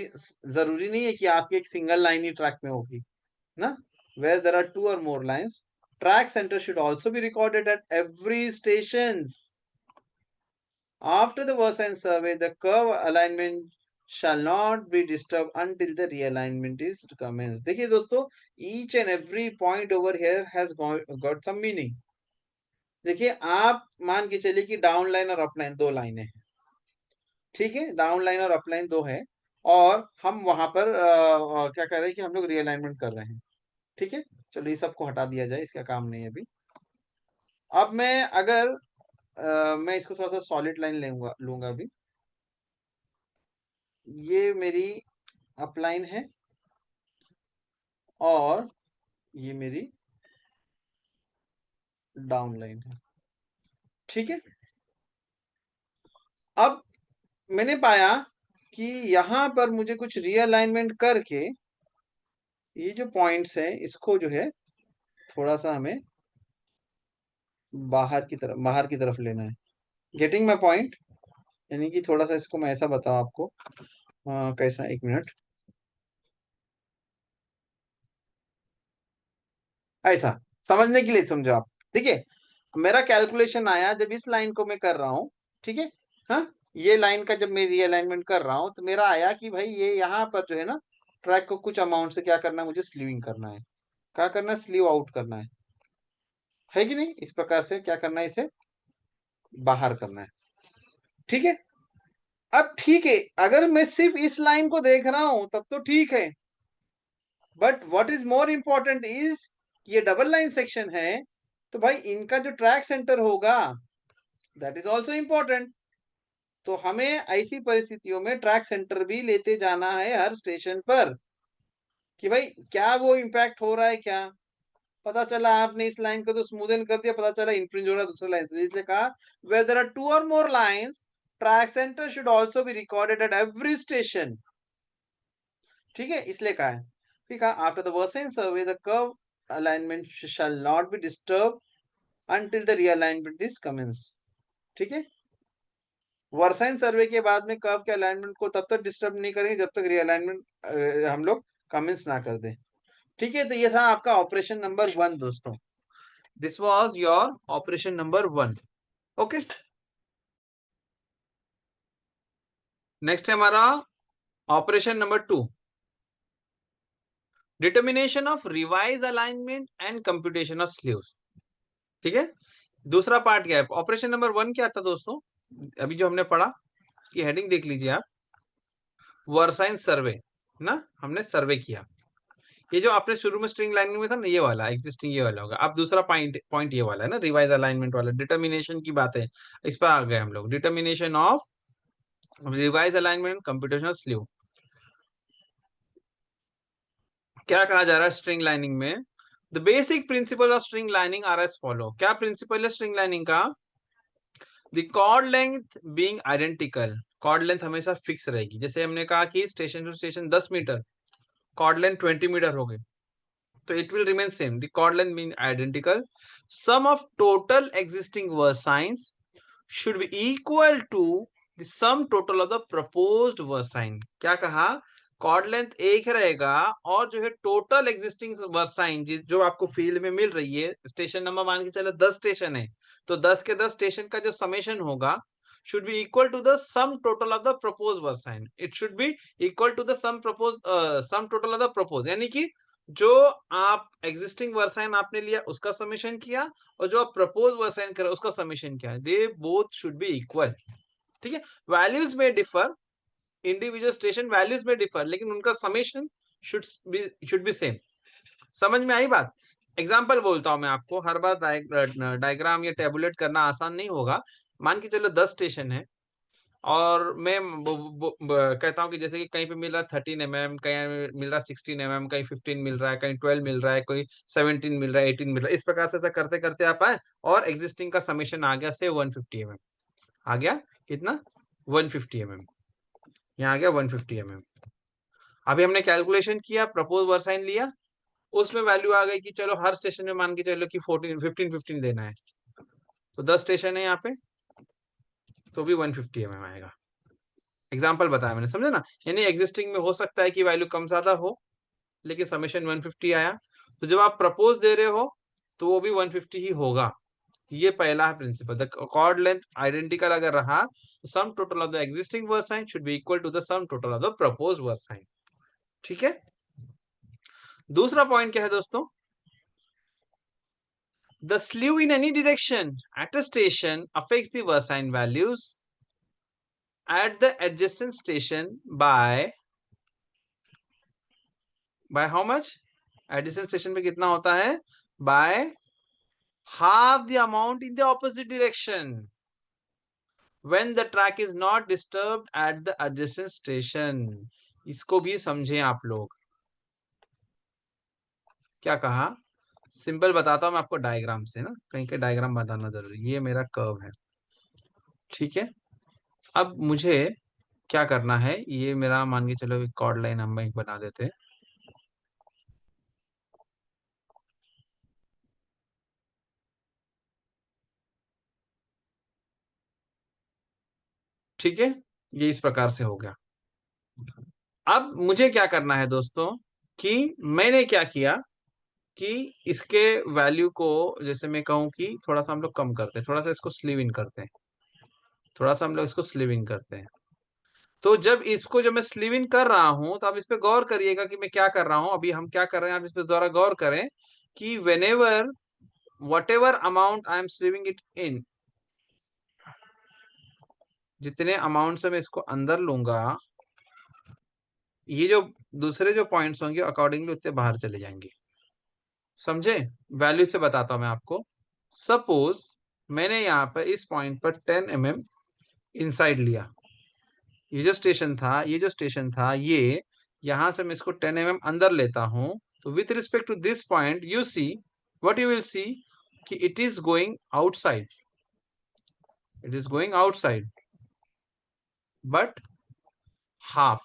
जरूरी नहीं है कि आपकी एक सिंगल लाइन ही ट्रैक में होगी ना। Where there are two or more lines, track centre should also be recorded at every station. After the Versailles survey, the curve alignment shall not be disturbed until the realignment is commenced. देखिए दोस्तों, each and every point over here has got some meaning. देखिए, आप मान के चलिए कि डाउन लाइन और अप लाइन दो लाइनें हैं, ठीक है। डाउन लाइन और अप लाइन दो है, और हम वहां पर क्या कर रहे हैं कि हम लोग रीअलाइनमेंट कर रहे हैं, ठीक है। चलो, ये सबको हटा दिया जाए, इसका काम नहीं है अभी। अब मैं अगर मैं इसको थोड़ा सा सॉलिड लाइन लूंगा लूंगा अभी। ये मेरी अपलाइन है, और ये मेरी डाउन लाइन है, ठीक है। अब मैंने पाया कि यहां पर मुझे कुछ रीअलाइनमेंट करके ये जो पॉइंट्स है, इसको जो है थोड़ा सा हमें बाहर की तरफ लेना है। Getting my point? यानी कि थोड़ा सा इसको मैं ऐसा बताऊं आपको, कैसा, एक मिनट, ऐसा समझने के लिए समझो आप। देखिए, मेरा कैलकुलेशन आया जब इस लाइन को मैं कर रहा हूं, ठीक है। हाँ, ये लाइन का जब मैं रीअलाइनमेंट कर रहा हूं, तो मेरा आया कि भाई ये यहाँ पर जो है ना, ट्रैक को कुछ अमाउंट से क्या करना है, मुझे स्लीविंग करना है। क्या करना है? स्लीव आउट करना है कि नहीं? इस प्रकार से क्या करना है, इसे बाहर करना है, ठीक है। अब ठीक है, अगर मैं सिर्फ इस लाइन को देख रहा हूं तब तो ठीक है, but what is more important is, ये डबल लाइन सेक्शन है, तो भाई इनका जो ट्रैक सेंटर होगा, दैट इज ऑल्सो इम्पोर्टेंट। तो हमें ऐसी परिस्थितियों में ट्रैक सेंटर भी लेते जाना है हर स्टेशन पर, कि भाई क्या वो इम्पैक्ट हो रहा है क्या। पता चला आपने इस लाइन को तो स्मूदन कर दिया, पता चला इंफ्रिंज हो रहा है दूसरे लाइन से, इसलिए कहा where there are two or more lines, track centre should also be recorded at every station, ठीक है। इसलिए कहा है, ठीक है। After the versine survey the curve alignment shall not be disturb until the realignment is commence, ठीक है। वर्साइन सर्वे के बाद में कर्व के अलाइनमेंट को तब तक डिस्टर्ब नहीं करेंगे जब तक रीअलाइनमेंट हम लोग कमेंस ना कर दें, ठीक है। तो ये था आपका ऑपरेशन नंबर 1 दोस्तों। This was your operation number 1, okay. Next है हमारा operation number 2, determination of revise alignment and computation of sleeves, ठीक है। दूसरा पार्ट क्या है? ऑपरेशन नंबर 1 क्या था दोस्तों, अभी जो हमने पढ़ा, इसकी हेडिंग देख लीजिए आप, वर्साइन सर्वे ना, हमने सर्वे किया। ये जो आपने शुरू में स्ट्रिंग लाइनिंग में था ना, ये वाला एग्जिस्टिंग ये वाला होगा। अब दूसरा पॉइंट पॉइंट ये वाला है ना, रिवाइज अलाइनमेंट वाला, डिटर्मिनेशन की बात है, इस पर आ गए हम लोग। Determination of revise alignment computational slew. क्या कहा जा रहा है स्ट्रिंग लाइनिंग में? The basic principle of string lining are as follow. क्या प्रिंसिपल है स्ट्रिंग लाइनिंग का? The chord length being identical, chord length हमेशा फिक्स रहेगी। जैसे हमने कहा कि station to station 10 metre, chord length 20 metre हो गई, तो it will remain same, the chord length being identical. Sum of total existing verse signs should be equal to the sum total of the proposed verse sign. क्या कहा? कॉर्ड लेंथ एक रहेगा, और जो है टोटल एग्जिस्टिंग वर्स साइन जो आपको फील्ड में मिल रही है, स्टेशन नंबर मान के चलो 10 स्टेशन है, तो 10 के 10 स्टेशन का जो समेशन होगा should be equal to the sum total of the proposed verse sign. It should be equal to the sum total of the proposed, यानी कि जो आप एग्जिस्टिंग वर्साइन आपने लिया उसका समेशन किया, और जो आप प्रपोज वर्साइन कर उसका समेशन किया, they both should be equal. ठीक है, वैल्यूज में डिफर, इंडिविजुअल स्टेशन वैल्यूज में डिफर, लेकिन उनका समेशन शुड बी सेम। समझ में आई बात? एग्जाम्पल बोलता हूं मैं आपको, हर बार डायग्राम या टेबुलेट करना आसान नहीं होगा। मान के चलो 10 स्टेशन है, और मैं कहता हूँ कि जैसे कि कहीं पे मिल रहा है 13 mm, कहीं मिल रहा है 16 mm, कहीं 15 मिल रहा है, कहीं 12 मिल रहा है, कोई 17 मिल रहा है, 18 मिल रहा है। इस प्रकार से ऐसा करते करते आप आए, और एग्जिस्टिंग का समेशन आ गया से 150 mm। आ गया कितना? 150 mm। यहाँ आ गया 150 mm। अभी हमने कैलकुलेशन किया, प्रपोज वर्साइन लिया, उसमें वैल्यू आ गई कि चलो हर स्टेशन में मान के चलो कि 15 देना है, तो 10 स्टेशन है यहाँ पे, तो भी 150 mm आएगा। एग्जाम्पल बताया मैंने, समझे ना? यानी एग्जिस्टिंग में हो सकता है कि वैल्यू कम ज्यादा हो, लेकिन समेशन 150 आया। तो जब आप प्रपोज दे रहे हो तो वो भी 150 ही होगा। ये पहला है principle, the chord length identical अगर रहा तो sum total of the existing versine should be equal to the sum total of the propose versine. ठीक है, दूसरा पॉइंट क्या है दोस्तों? The slew in any direction at a station affects the versine values at the adjacent station by how much? adjacent station पे कितना होता है? by half the amount in the opposite direction when the track is not disturbed at the adjacent station. इसको भी समझें आप लोग। क्या कहा? सिंपल बताता हूं मैं आपको डायग्राम से ना, कहीं के डायग्राम बताना जरूरी। ये मेरा कर्व है, ठीक है। अब मुझे क्या करना है, ये मेरा मान के चलो कॉर्ड लाइन हम एक बना देते हैं। ठीक है, ये इस प्रकार से हो गया। अब मुझे क्या करना है दोस्तों, कि मैंने क्या किया कि इसके वैल्यू को, जैसे मैं कहूं कि थोड़ा सा हम लोग कम करते हैं, थोड़ा सा इसको स्लीव इन करते हैं, थोड़ा सा हम लोग इसको स्लीव इन करते हैं। तो जब मैं स्लीव इन कर रहा हूं, तो आप इस पे गौर करिएगा कि मैं क्या कर रहा हूं। अभी हम क्या कर रहे हैं, आप इस पे जरा गौर करें कि whenever what ever amount I am slewing it in, जितने अमाउंट से मैं इसको अंदर लूंगा, ये जो दूसरे जो पॉइंट्स होंगे अकॉर्डिंगली उतने बाहर चले जाएंगे। समझे? वैल्यू से बताता हूं मैं आपको। सपोज मैंने यहाँ पर इस पॉइंट पर 10 mm इनसाइड लिया, ये जो स्टेशन था ये, यहां से मैं इसको 10 mm अंदर लेता हूं, तो with respect to this point you see, what you will see, कि it is going outside, it is going outside, but half.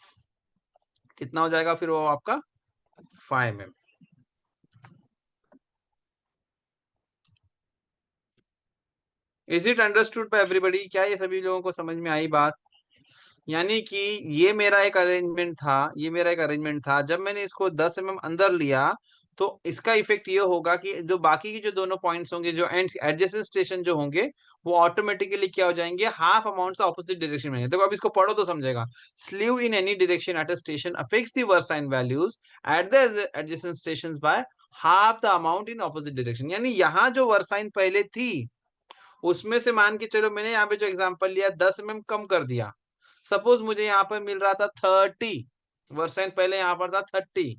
कितना हो जाएगा फिर वो आपका? 5 mm। Is it understood by everybody? क्या ये सभी लोगों को समझ में आई बात? यानी कि ये मेरा एक अरेंजमेंट था, ये मेरा एक अरेंजमेंट था। जब मैंने इसको 10 mm अंदर लिया, तो इसका इफेक्ट ये होगा कि जो बाकी के जो दोनों पॉइंट्स होंगे, जो एडजेसेंट स्टेशन जो होंगे, वो ऑटोमेटिकली क्या हो जाएंगे? हाफ अमाउंट से ऑपोजिट डायरेक्शन में। देखो अब इसको पढ़ो तो समझेगा। Slew in any direction at a station affects the versine values at the adjacent stations by half the amount in opposite direction. यानी यहाँ जो वर्साइन पहले थी, उसमें से मान के चलो मैंने यहाँ पे जो एग्जांपल लिया 10 mm कम कर दिया, सपोज मुझे यहाँ पर मिल रहा था 30 वर्सेंट, पहले यहाँ पर था 30,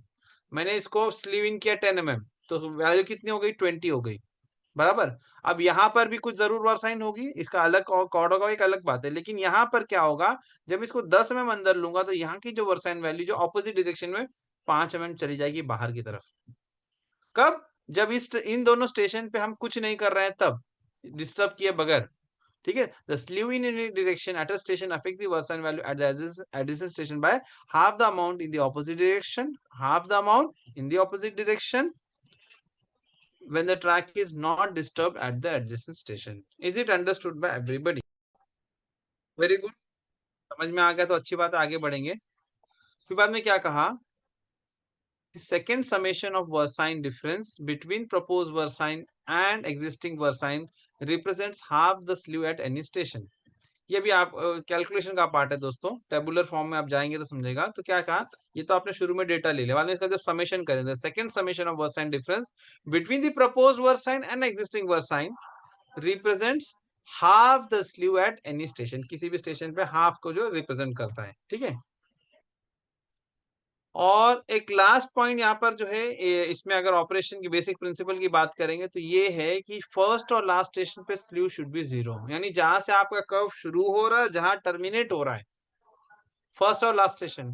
मैंने इसको स्लीव इन किया 10 mm, तो वैल्यू कितनी हो गई? 20 हो गई, बराबर। अब यहाँ पर भी कुछ जरूर वर्साइन होगी, इसका अलग कॉर्ड होगा, एक अलग बात है। लेकिन यहाँ पर क्या होगा, जब इसको 10 mm अंदर लूंगा तो यहाँ की जो वर्साइन वैल्यू जो ऑपोजिट डायरेक्शन में 5 mm चली जाएगी बाहर की तरफ। कब? जब इन दोनों स्टेशन पे हम कुछ नहीं कर रहे हैं, तब डिस्टर्ब किए बगैर, ठीक है। The slew in any direction at a station affect the versine value at the adjacent station by half the amount in the opposite direction, half the amount in the opposite direction when the track is not disturbed at the adjacent station. Is it understood by everybody? Very good. समझ में आ गया तो अच्छी बात है, आगे बढ़ेंगे। फिर बाद में क्या कहा? The second summation of versine difference between proposed versine and existing versine represents half the slew at any station. ये भी आप कैलकुलेशन का पार्ट है दोस्तों, टेबुलर फॉर्म में आप जाएंगे तो समझेगा। तो क्या कहा, ये तो आपने शुरू में डेटा ले लिया, बाद में इसका जब समेशन करेंगे, second summation of versine difference between the proposed versine and existing versine represents half the slew at any station, किसी भी स्टेशन पे हाफ को जो रिप्रेजेंट करता है, ठीक है। और एक लास्ट पॉइंट यहाँ पर जो है, इसमें अगर ऑपरेशन की बेसिक प्रिंसिपल की बात करेंगे तो ये है कि फर्स्ट और लास्ट स्टेशन पे स्लीव शुड बी 0, यानी जहां से आपका कर्व शुरू हो रहा है, जहां टर्मिनेट हो रहा है, फर्स्ट और लास्ट स्टेशन,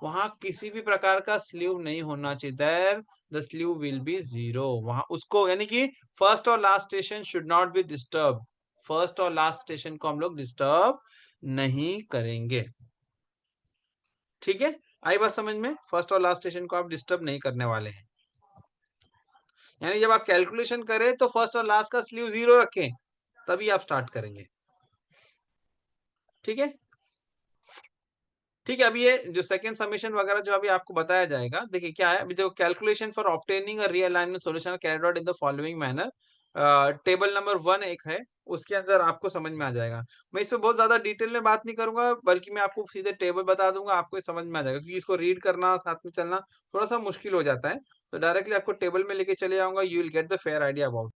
वहां किसी भी प्रकार का स्लीव नहीं होना चाहिए। There the slew will be 0, वहां उसको, यानी कि फर्स्ट और last station should not be disturb, first और लास्ट स्टेशन को हम लोग डिस्टर्ब नहीं करेंगे, ठीक है। आई बात समझ में? फर्स्ट और लास्ट स्टेशन को आप डिस्टर्ब नहीं करने वाले हैं, यानी जब आप कैलकुलेशन करें तो फर्स्ट और लास्ट का स्लीव 0 रखें, तभी आप स्टार्ट करेंगे, ठीक है। ठीक है, अभी ये जो सेकंड समेशन वगैरह जो अभी आपको बताया जाएगा, देखिए क्या है, अभी देखो, calculation for obtaining a realignment solution carried out in the following manner. Table number 1 एक है, उसके अंदर आपको समझ में आ जाएगा। मैं इसमें बहुत ज्यादा डिटेल में बात नहीं करूंगा, बल्कि मैं आपको सीधे टेबल बता दूंगा, आपको ये समझ में आ जाएगा, क्योंकि इसको रीड करना साथ में चलना थोड़ा सा मुश्किल हो जाता है। तो डायरेक्टली आपको टेबल में लेके चले जाऊंगा, you will get the fair idea about.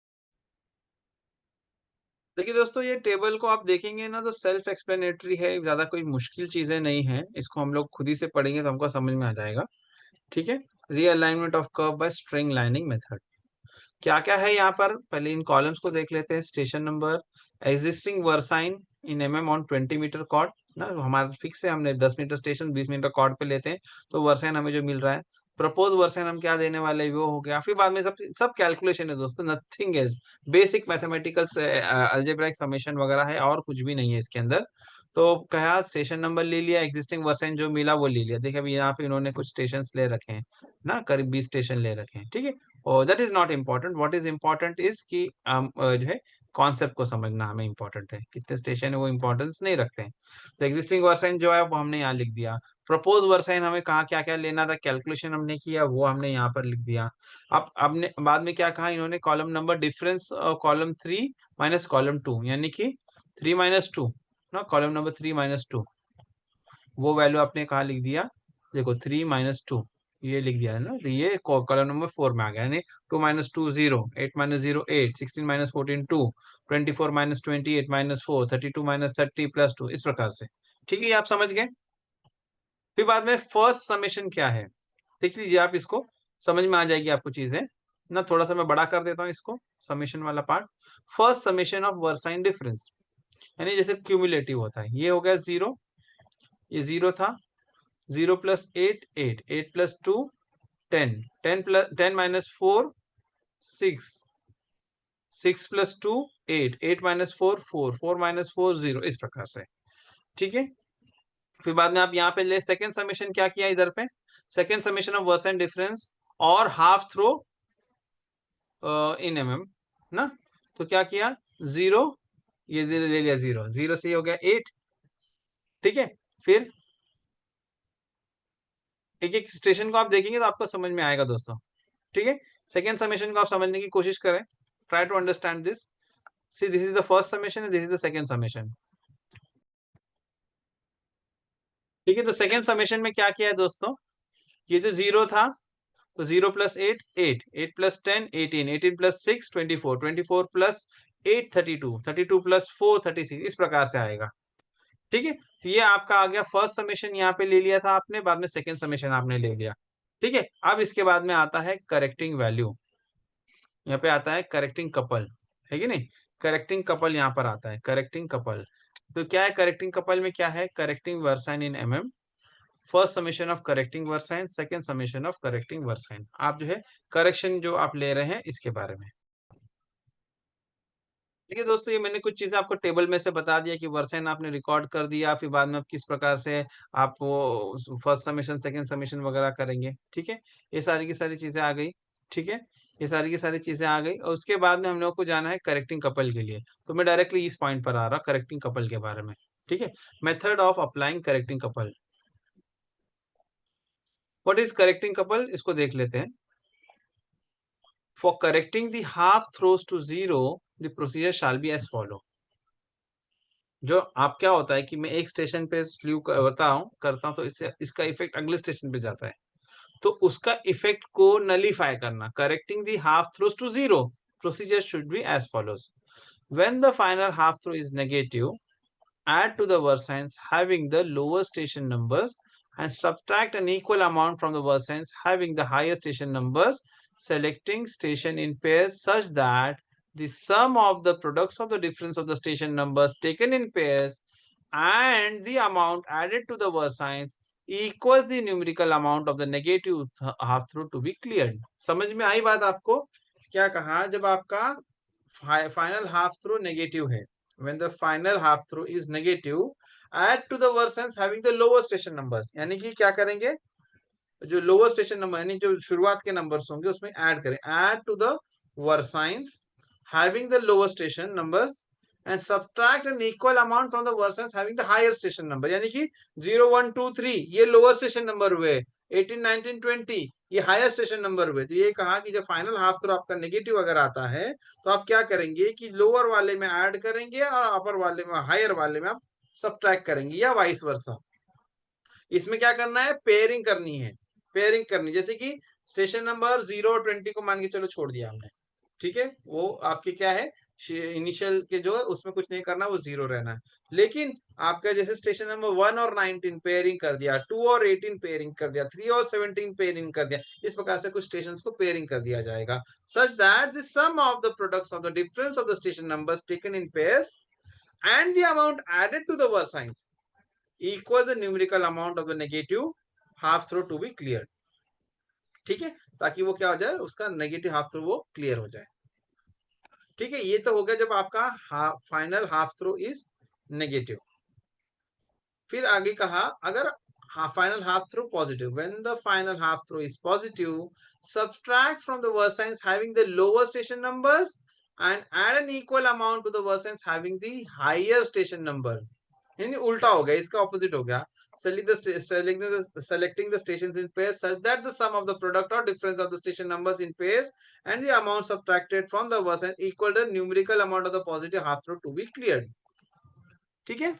देखिए दोस्तों, ये टेबल को आप देखेंगे ना तो सेल्फ एक्सप्लेनेटरी है, ज्यादा कोई मुश्किल चीजें नहीं है, इसको हम लोग खुद ही से पढ़ेंगे तो हमको समझ में आ जाएगा, ठीक है। Realignment of curve y string lining method, क्या क्या है यहाँ पर, पहले इन कॉलम्स को देख लेते हैं। Station number, existing versine in mm on 20 metre chord ना, हमारा फिक्स है, हमने 10 मीटर स्टेशन 20 मीटर कॉर्ड पे लेते हैं, तो वर्साइन हमें जो मिल रहा है। प्रपोज वर्साइन हम क्या देने वाले हैं, वो हो गया। फिर बाद में सब सब कैलकुलेशन है दोस्तों, nothing else, basic mathematical algebraic summation वगैरह है, और कुछ भी नहीं है इसके अंदर। तो कहा स्टेशन नंबर ले लिया, एग्जिस्टिंग वर्साइन जो मिला वो ले लिया। देखिए अभी यहाँ पे इन्होंने कुछ स्टेशन ले रखे हैं ना, करीब 20 स्टेशन ले रखे हैं, ठीक है। और that is not important, what is important is कि जो है कॉन्सेप्ट को समझना हमें इम्पोर्टेंट है, कितने स्टेशन है वो इम्पोर्टेंस नहीं रखते हैं। तो एग्जिस्टिंग वर्साइन जो है वो हमने यहाँ लिख दिया। प्रपोज वर्साइन हमें कहा क्या क्या लेना था, कैलकुलेशन हमने किया, वो हमने यहाँ पर लिख दिया। अब आपने बाद में क्या कहा इन्होंने, column number difference column 3 minus column 2, यानी कि 3 माइनस 2 ना, कॉलम नंबर 3 माइनस 2, वो वैल्यू आपने कहा लिख दिया। देखो 3 माइनस 2 ये लिख दिया है ना, तो ये कॉलम नंबर 4 में आ गया, यानी 2 minus 2 0, 8 minus 0 8, 16 minus 14 2, 24 minus 28 minus 4, 32 minus 30 plus 2, इस प्रकार से, ठीक है, ये आप समझ गए। फिर बाद में फर्स्ट समेशन क्या है, देख लीजिए आप, इसको समझ में आ जाएगी आपको चीजें ना। थोड़ा सा मैं बड़ा कर देता हूँ इसको, समेशन वाला part. First summation of versine difference, यानी जैसे क्यूमुलेटिव होता है, ये हो गया 0, ये 0 था, 0 plus 8 8, 8 plus 2 10, 10 plus 10 minus 4 6, 6 plus 2 8, 8 minus 4 4, 4 minus 4 0, इस प्रकार से, ठीक है। फिर बाद में आप यहाँ पे ले सेकेंड समेशन क्या किया इधर पे, second summation of versine difference और हाफ थ्रो इन एमएम ना, तो क्या किया 0, ये ले लिया 0, 0 से हो गया 8, ठीक है। फिर एक एक स्टेशन को आप देखेंगे तो आपको समझ में आएगा दोस्तों, ठीक है। सेकेंड समेशन को आप समझने की कोशिश करें, try to understand this. See this is the first summation and this is the second summation, ठीक है। तो सेकेंड समेशन में क्या किया है दोस्तों, ये जो 0 था, तो 0 plus 8 8, 8 plus 10 18, 18 plus 6 24, 24 plus 8 32, 32 plus 4 36, इस प्रकार से आएगा, ठीक है, तो ये आपका आ गया फर्स्ट समेशन, यहाँ पे ले लिया था आपने, बाद में सेकंड समेशन आपने ले लिया। ठीक है, अब इसके बाद में आता है करेक्टिंग वैल्यू, यहाँ पे आता है करेक्टिंग कपल, है कि नहीं, करेक्टिंग कपल यहाँ पर आता है, करेक्टिंग कपल। तो क्या है करेक्टिंग कपल में, क्या है, correcting versine in MM, first summation of correcting versine, second summation of correcting versine, आप जो है करेक्शन जो आप ले रहे हैं इसके बारे में। ठीक है दोस्तों, ये मैंने कुछ चीजें आपको टेबल में से बता दिया कि वर्सेन आपने रिकॉर्ड कर दिया, फिर बाद में आप किस प्रकार से आप वो फर्स्ट समेशन सेकंड समेशन वगैरह करेंगे। ठीक है, ये सारी की सारी चीजें आ गई। ठीक है, ये सारी की सारी चीजें आ गई, और उसके बाद में हम लोग को जाना है करेक्टिंग कपल के लिए। तो मैं डायरेक्टली इस पॉइंट पर आ रहा, करेक्टिंग कपल के बारे में। ठीक है, method of applying correcting couple. What is correcting couple, इसको देख लेते हैं। For correcting the half throws to zero, the procedure shall be as follow. जो आप क्या होता है कि मैं एक स्टेशन पे स्लीव करता हूं तो इससे इसका इफेक्ट अगले स्टेशन पे जाता है, तो उसका इफेक्ट को नलीफाई करना, correcting the half throws to zero, procedure should be as follows. When the final half throw is negative, add to the versins having the lower station numbers and subtract an equal amount from the versins having the higher station numbers, selecting station in pairs such that the sum of the products of the difference of the station numbers taken in pairs and the amount added to the versins equals the numerical amount of the negative half through to be cleared। समझ में आई बात आपको? क्या कहा, जब आपका फाइनल हाफ थ्रो नेगेटिव है, when the final half through is negative, add to the versions having the lower station numbers, यानी कि क्या करेंगे, जो लोअर स्टेशन नंबर यानी जो शुरुआत के नंबर्स होंगे उसमें ऐड करें, add to the versines having the lower station numbers and subtract an equal amount from the versines having the higher station number, यानी कि 0 1 2 3 ये लोअर स्टेशन नंबर हुए, 18 19 20 ये हायर स्टेशन नंबर हुए। तो ये कहा कि जब फाइनल हाफ थ्रो आपका नेगेटिव अगर आता है तो आप क्या करेंगे कि लोअर वाले में ऐड करेंगे और अपर वाले में, हायर वाले में आप सब्ट्रैक्ट करेंगे, या वाइस वर्सा। इसमें क्या करना है, पेयरिंग करनी है, पेयरिंग करनी, जैसे कि स्टेशन नंबर 0 20 को मान के चलो छोड़ दिया हमने। ठीक है, वो आपके क्या है, इनिशियल के जो है उसमें कुछ नहीं करना, वो 0 रहना है। लेकिन आपका जैसे स्टेशन नंबर 1 और 19 पेयरिंग कर दिया, 2 और 18 पेयरिंग कर दिया, 3 और 17 पेयरिंग कर दिया, इस प्रकार से कुछ स्टेशन को पेयरिंग कर दिया जाएगा, such that the sum of the products of the difference of the station numbers taken in pairs and the amount added to the versins equals the numerical amount of the negative half throw to be cleared। ठीक है, ताकि वो क्या हो जाए, उसका नेगेटिव हाफ थ्रो वो क्लियर हो जाए। ठीक है, ये तो हो गया जब आपका final half throw is negative. फिर आगे कहा, अगर final half throw positive, when the final half throw is positive, subtract from the versines having the lower station numbers and add an equal amount to the versines having the higher station number. यानी उल्टा हो गया, इसका ऑपोजिट हो गया, selecting the stations in pairs such that the sum of the product or difference of the station numbers in pairs and the amount subtracted from the version equal the numerical amount of the positive half throw to be cleared। ठीक है,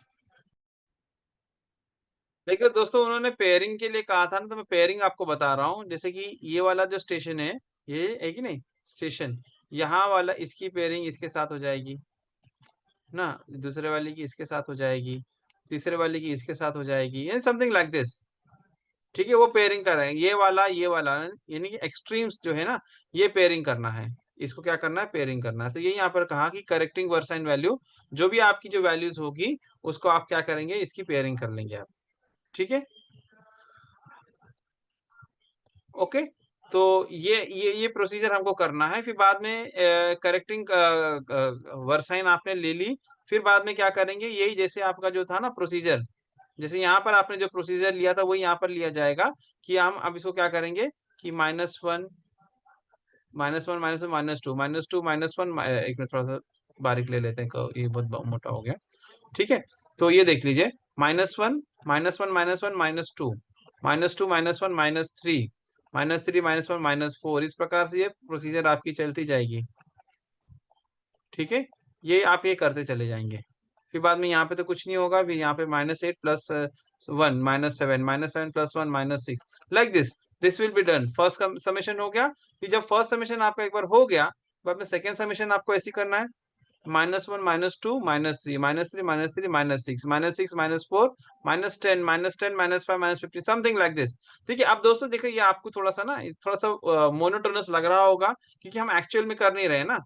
देखिए दोस्तों, उन्होंने पेयरिंग के लिए कहा था ना, तो मैं पेयरिंग आपको बता रहा हूँ। जैसे कि ये वाला जो स्टेशन है, ये है कि नहीं स्टेशन, यहाँ वाला इसकी पेयरिंग इसके साथ हो जाएगी ना, दूसरे वाले की इसके साथ हो जाएगी, तीसरे वाले की इसके साथ हो जाएगी, यानी समथिंग लाइक दिस। ठीक है, वो पेयरिंग कर रहे हैं, ये वाला यानी कि एक्सट्रीम्स जो है ना, ये पेयरिंग करना है, इसको क्या करना है, पेयरिंग करना है। तो ये यहाँ पर कहा कि करेक्टिंग वर्साइन वैल्यू, जो भी आपकी जो वैल्यूज होगी उसको आप क्या करेंगे, इसकी पेयरिंग कर लेंगे आप। ठीक है, ओके, तो ये प्रोसीजर हमको करना है। फिर बाद में करेक्टिंग वर्साइन आपने ले ली, फिर बाद में क्या करेंगे, यही जैसे आपका जो था ना प्रोसीजर, जैसे यहाँ पर आपने जो प्रोसीजर लिया था वही यहाँ पर लिया जाएगा, कि हम अब इसको क्या करेंगे कि -1 -1 -1 -2 -2 -1, एक मिनट थोड़ा सा बारीक ले लेते हैं, ये बहुत मोटा हो गया। ठीक है, तो ये देख लीजिए, -1 -1 -1 -2 -2 -1 -3 -3 -1 -4, इस प्रकार से ये प्रोसीजर आपकी चलती जाएगी। ठीक है, ये आप ये करते चले जाएंगे। फिर बाद में यहाँ पे तो कुछ नहीं होगा, फिर यहाँ पे -8 +1 -7 -7 +1 -6, like this will be done. First summation हो गया। फिर जब फर्स्ट समेशन आपका एक बार हो गया, बाद में सेकेंड समेशन आपको ऐसे करना है, -1 -2 -3 -3 -3 -6 -6 -4 -10 -10 -5 -15 समथिंग लाइक दिस। ठीक है, अब दोस्तों देखो ये आपको थोड़ा सा ना थोड़ा सा मोनोटोनस लग रहा होगा क्योंकि हम एक्चुअल में कर नहीं रहे ना।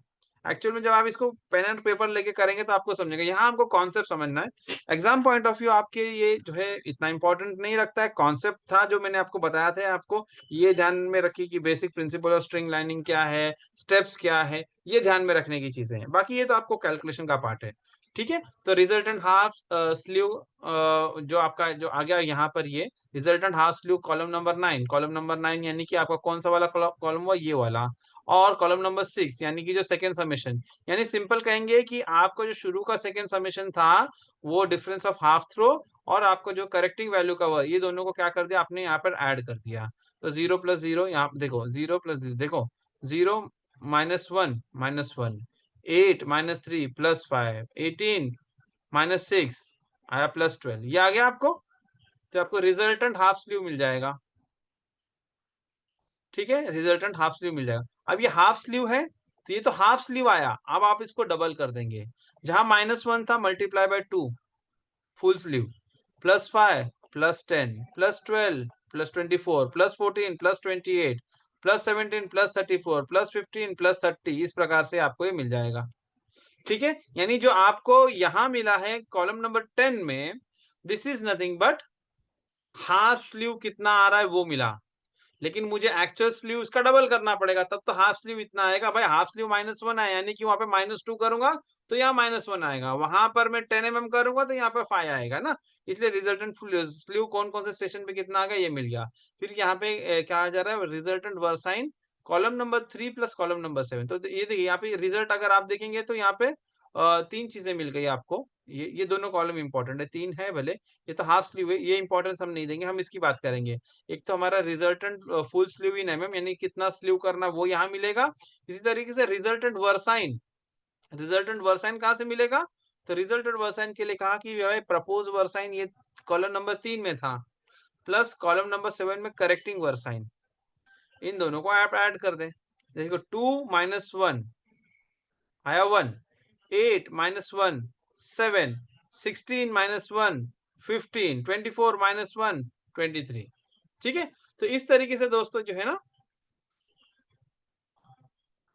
एक्चुअल में जब आप इसको पेन एंड पेपर लेके करेंगे तो आपको समझेगा। यहाँ हमको कॉन्सेप्ट समझना है। एग्जाम पॉइंट ऑफ व्यू आपके ये जो है इतना इंपॉर्टेंट नहीं रखता है। कॉन्सेप्ट था जो मैंने आपको बताया था, आपको ये ध्यान में रखिए कि basic principle of string lining क्या है, स्टेप्स क्या है, ये ध्यान में रखने की चीजें हैं। बाकी ये तो आपको कैलकुलेशन का पार्ट है। ठीक है, तो रिजल्टेंट हाफ स्लीव जो आपका जो आ गया यहाँ पर, ये resultant half sleeve column number 9, column number 9 यानी कि आपका कौन सा वाला कॉलम हुआ, ये वाला। और कॉलम नंबर 6 यानी कि जो सेकंड समेशन, यानी सिंपल कहेंगे कि आपको जो शुरू का सेकंड समेशन था वो डिफरेंस ऑफ हाफ थ्रो और आपको जो करेक्टिंग वैल्यू का हुआ, ये दोनों को क्या कर दिया आपने यहाँ पर ऐड कर दिया। तो 0 + 0 यहाँ देखो, 0 + 0 देखो, 0 -1 -1, 8 -3 +5, 18 -6 आया +12, ये आ गया आपको। तो आपको रिजल्टेंट हाफ स्लीव मिल जाएगा। ठीक है, रिजल्टेंट हाफ स्लीव मिल जाएगा। अब ये हाफ स्लीव है तो ये तो हाफ स्लीव आया, अब आप इसको डबल कर देंगे। जहां -1 था मल्टीप्लाई बाय 2 फुल स्लीव, +5 +10 +12 +24 +14 +28 +17 +34 +15 +30, इस प्रकार से आपको ये मिल जाएगा। ठीक है, यानी जो आपको यहां मिला है कॉलम नंबर 10 में, this is nothing but half sleeve कितना आ रहा है वो मिला। लेकिन मुझे एक्चुअल स्लीव इसका डबल करना पड़ेगा, तब तो हाफ स्लीव इतना आएगा। भाई हाफ स्लीव -1 है, यानी कि वहां पे -2 करूंगा तो यहाँ -1 आएगा, वहां पर मैं 10 mm करूंगा तो यहाँ पे 5 आएगा ना। इसलिए रिजल्टेंट स्लीव कौन कौन से स्टेशन पे कितना आ गया ये मिल गया। फिर यहाँ पे क्या आ जा रहा है, resultant versine column number 3 plus column number 7। तो ये देखिए यहाँ पे रिजल्ट अगर आप देखेंगे तो यहाँ पे तीन चीजें मिल गई आपको। ये दोनों कॉलम इंपॉर्टेंट है, तीन है भले, ये तो हाफ स्लीव है, ये इंपॉर्टेंस हम नहीं देंगे, हम इसकी बात करेंगे। एक तो हमारा रिजल्टेंट फुल स्लीव इन एमएम यानी कितना स्लीव करना वो यहाँ मिलेगा। इसी तरीके से रिजल्टेंट वर्साइन, रिजल्टेंट वर्साइन कहाँ से मिलेगा, तो रिजल्टेंट वर्साइन के लिए कहा कि जो है प्रपोज वर्साइन ये कॉलम नंबर 3 में था, प्लस कॉलम नंबर 7 में करेक्टिंग वर्साइन, इन दोनों को आप ऐड कर दें। देखो 2 -1 आया 1, 8 -1 7, 16 -1 15, 24 -1 23। ठीक है, तो इस तरीके से दोस्तों जो है ना,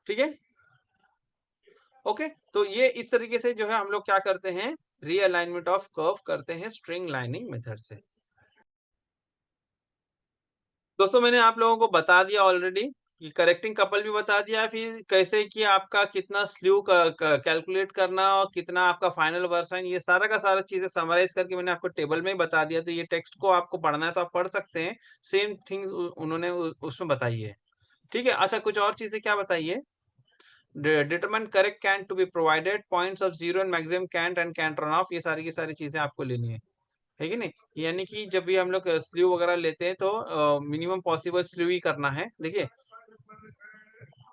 ठीक है, ओके, तो ये इस तरीके से जो है हम लोग क्या करते हैं, रीअलाइनमेंट ऑफ कर्व करते हैं स्ट्रिंग लाइनिंग मेथड से। दोस्तों मैंने आप लोगों को बता दिया ऑलरेडी कि करेक्टिंग कपल भी बता दिया, फिर कैसे कि आपका कितना स्लीव कैलकुलेट करना और कितना आपका फाइनल वर्सन, ये सारा का सारा चीजें समराइज करके मैंने आपको टेबल में बता दिया। तो ये टेक्स्ट को आपको पढ़ना है तो आप पढ़ सकते हैं, सेम थिंग्स उन्होंने उसमें बताई है। ठीक है, अच्छा कुछ और चीजें क्या बताइए, determine correct cant to be provided, points of zero and maximum cant and cant run off, ये सारी की सारी चीजें आपको लेनी है कि नहीं। यानी कि जब भी हम लोग स्लीव वगैरह लेते हैं तो मिनिमम पॉसिबल स्लीव ही करना है। देखिए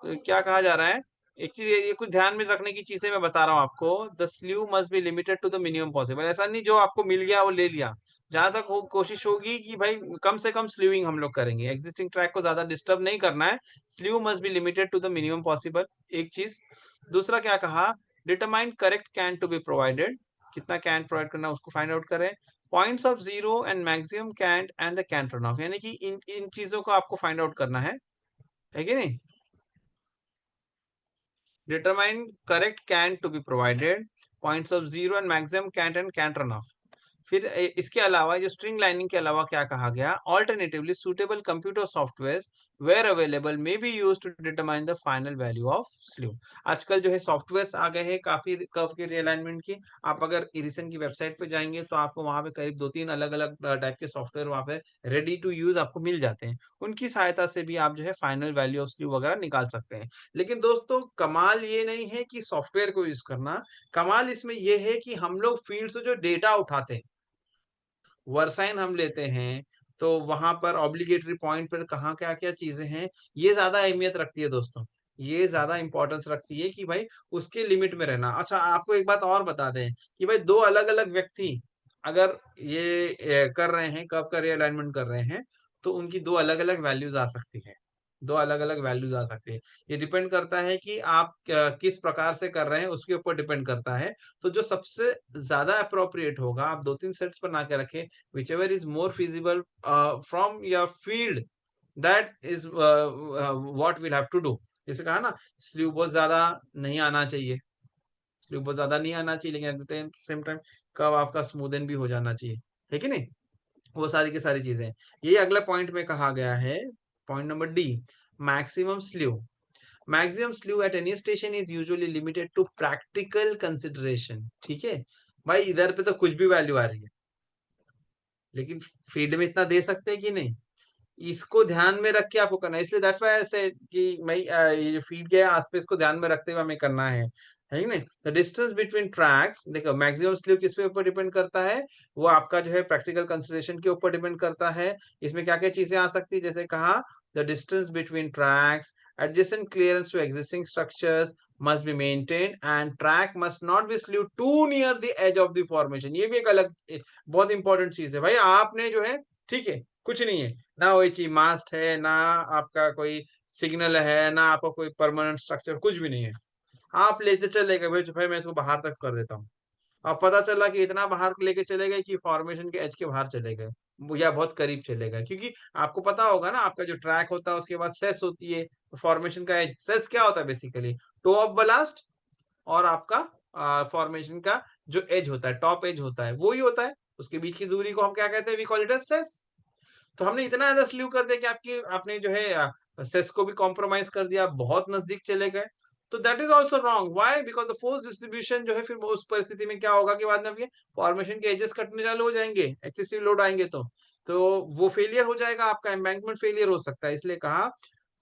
क्या कहा जा रहा है, एक चीज ये कुछ ध्यान में रखने की चीजें मैं बता रहा हूँ आपको। The slew must be limited to the minimum possible, ऐसा नहीं जो आपको मिल गया वो ले लिया। जहां तक कोशिश होगी कि भाई कम से कम स्लीविंग हम लोग करेंगे, एग्जिस्टिंग ट्रैक को ज्यादा डिस्टर्ब नहीं करना है। Slew must be limited to the minimum possible, एक चीज। दूसरा क्या कहा, determine correct cant to be provided, कितना कैन प्रोवाइड करना उसको फाइंड आउट करें। Points of zero and maximum cant and the cant run off, यानी कि इन इन चीजों को आपको फाइंड आउट करना है कि नहीं। Determine correct cant to be provided, points of zero and maximum cant and cant runoff। फिर इसके अलावा जो स्ट्रिंग लाइनिंग के अलावा क्या कहा गया, alternatively suitable computer software where available may be use to determine the final value of slew. आजकल जो है सॉफ्टवेयर आ गए हैं काफी कर्व के रिअलाइनमेंट की। आप अगर इरिसन की वेबसाइट पे जाएंगे तो आपको वहां पे करीब 2-3 अलग अलग टाइप के सॉफ्टवेयर वहां पे रेडी टू यूज आपको मिल जाते हैं। उनकी सहायता से भी आप जो है फाइनल वैल्यू ऑफ स्लीव वगैरह निकाल सकते हैं। लेकिन दोस्तों कमाल ये नहीं है कि सॉफ्टवेयर को यूज करना, कमाल इसमें यह है कि हम लोग फील्ड से जो डेटा उठाते हैं, वर्साइन हम लेते हैं, तो वहां पर ऑब्लिगेटरी पॉइंट पर कहाँ क्या क्या चीजें हैं, ये ज्यादा अहमियत रखती है दोस्तों। ये ज्यादा इंपॉर्टेंस रखती है कि भाई उसके लिमिट में रहना। अच्छा आपको एक बात और बता दें कि भाई दो अलग अलग व्यक्ति अगर ये कर रहे हैं, कर्व का रिअलाइनमेंट कर रहे हैं, तो उनकी दो अलग अलग वैल्यूज आ सकती है। दो अलग अलग वैल्यूज आ सकती है। ये डिपेंड करता है कि आप किस प्रकार से कर रहे हैं, उसके ऊपर डिपेंड करता है। तो जो सबसे ज्यादा अप्रोप्रिएट होगा, आप 2-3 सेट्स बना के रखें, whichever is more feasible from your field, that is what we'll have to do. जैसे कहा ना, स्लीव बहुत ज्यादा नहीं आना चाहिए, स्लीव बहुत ज्यादा नहीं आना चाहिए, लेकिन at the same time curve आपका स्मूदन भी हो जाना चाहिए, है कि नहीं। वो सारी की सारी चीजें, यही अगला पॉइंट में कहा गया है, point number D, maximum slew. Maximum slew at any station is usually limited to practical consideration. ठीक है भाई, इधर पे तो कुछ भी वैल्यू आ रही है, लेकिन फील्ड में इतना दे सकते हैं कि नहीं, इसको ध्यान में रख के आपको करना है। इसलिए दैट्स व्हाई आई सेड कि भाई ये जो फीड के आसपास को ध्यान में रखते हुए हमें करना है कि नहीं। द डिस्टेंस बिटवीन ट्रैक्स, देखो मैक्सिमम स्लीव किस पे ऊपर डिपेंड करता है, वो आपका जो है प्रैक्टिकल कंसिडरेशन के ऊपर डिपेंड करता है। इसमें क्या क्या चीजें आ सकती है, जैसे कहा the distance between tracks, adjacent clearance to existing structures must be maintained and track must not be slewed too near the edge of the formation। ये भी एक अलग बहुत इंपॉर्टेंट चीज है भाई। आपने जो है, ठीक है, कुछ नहीं है ना, वो चीज मास्ट है ना, आपका कोई सिग्नल है ना, आपका कोई परमानेंट स्ट्रक्चर, कुछ भी नहीं है, आप लेते चले गए भाई, भाई मैं इसको बाहर तक कर देता हूँ। अब पता चला कि इतना बाहर लेके चले गए कि फॉर्मेशन के एज के बाहर चले गए, या बहुत करीब चले गए, क्योंकि आपको पता होगा ना, आपका जो ट्रैक होता है उसके बाद सेस होती है, फॉर्मेशन का एज। सेस क्या होता है बेसिकली, टो ऑफ बलास्ट, और आपका फॉर्मेशन का जो एज होता है, टॉप एज होता है, वो ही होता है, उसके बीच की दूरी को हम क्या कहते हैं, we call it as cess. तो हमने इतना ज्यादा स्लीव कर दिया कि आपकी आपने जो है सेस को भी कॉम्प्रोमाइज कर दिया, बहुत नजदीक चले गए। तो that is also wrong. Why? Because the force distribution जो है, फिर उस परिस्थिति में क्या होगा कि बाद में फॉर्मेशन के एजेस कटने चालू हो जाएंगे, एक्सेसिव लोड आएंगे, तो वो फेलियर हो जाएगा, आपका एम्बैंकमेंट फेलियर हो सकता है। इसलिए कहा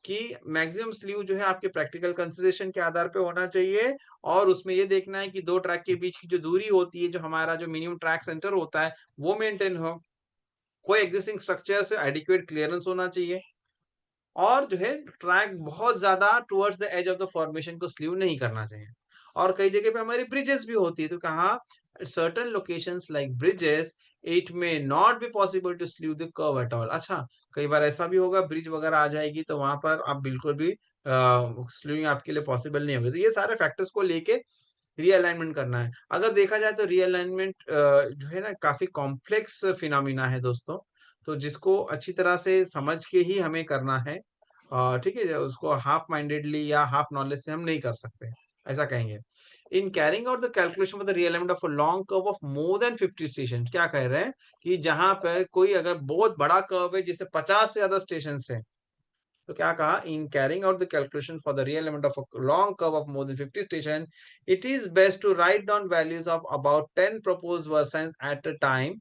कि मैक्सिमम स्लीव जो है आपके प्रैक्टिकल कंसिडरेशन के आधार पे होना चाहिए, और उसमें ये देखना है कि दो ट्रैक के बीच की जो दूरी होती है, जो हमारा जो मिनिमम ट्रैक सेंटर होता है, वो मेंटेन हो, कोई एग्जिस्टिंग स्ट्रक्चर से एडिक्वेट क्लियरेंस होना चाहिए, और जो है ट्रैक बहुत ज्यादा towards the edge of the formation को स्लीव नहीं करना चाहिए। और कई जगह पे हमारी ब्रिजेस भी होती है, तो कहा certain locations like bridges, it may not be possible to slew the curve at all. अच्छा, कई बार ऐसा भी होगा, ब्रिज वगैरह आ जाएगी तो वहां पर आप बिल्कुल भी स्लीविंग आपके लिए पॉसिबल नहीं होगी। तो ये सारे फैक्टर्स को लेके रीअलाइनमेंट करना है। अगर देखा जाए तो रीअलाइनमेंट जो है ना, काफी कॉम्प्लेक्स फिनोमिना है दोस्तों, तो जिसको अच्छी तरह से समझ के ही हमें करना है। ठीक है, उसको हाफ माइंडेडली या हाफ नॉलेज से हम नहीं कर सकते, ऐसा कहेंगे। इन carrying out the calculation for the realignment of a long curve of more than 50 station, क्या कह रहे हैं कि जहां पर कोई अगर बहुत बड़ा कर्व है जिससे 50 से ज्यादा स्टेशन है, तो क्या कहा, in carrying out the calculation for the realignment of a long curve of more than 50 station, it is best to write down values of about 10 proposed versions at a time।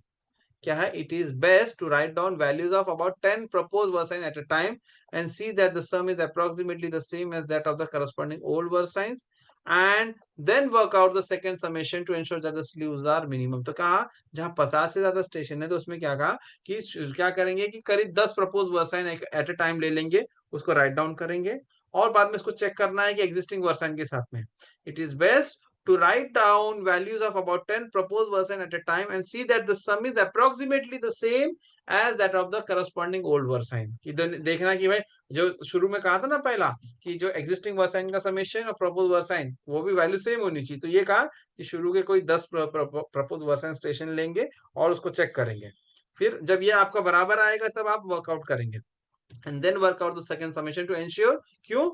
क्या है, it is best to write down values of about 10 proposed versions at a time and see that the sum is approximately the same as that of the corresponding old versions, and then work out the second summation to ensure that the slews are minimum। तो कहा जहां 50 से ज्यादा स्टेशन है, तो उसमें क्या कहा कि क्या करेंगे कि करीब 10 propose version at a time ले लेंगे, उसको राइट डाउन करेंगे, और बाद में उसको चेक करना है कि एग्जिस्टिंग वर्सन के साथ में। It is best to write down values of about 10 proposed version at a time and see that the sum is approximately the same as that of the corresponding old version। कि देखना कि भाई, जो शुरू में कहा था ना पहला, कि जो एग्जिस्टिंग वर्सन का समेशन और प्रपोज वर्सन वो भी वैल्यू सेम होनी चाहिए, तो ये कहा कि शुरू के कोई 10 प्रपोज वर्सन स्टेशन लेंगे और उसको चेक करेंगे, फिर जब ये आपका बराबर आएगा तब आप वर्कआउट करेंगे, and then workout the second summation to ensure, क्यों,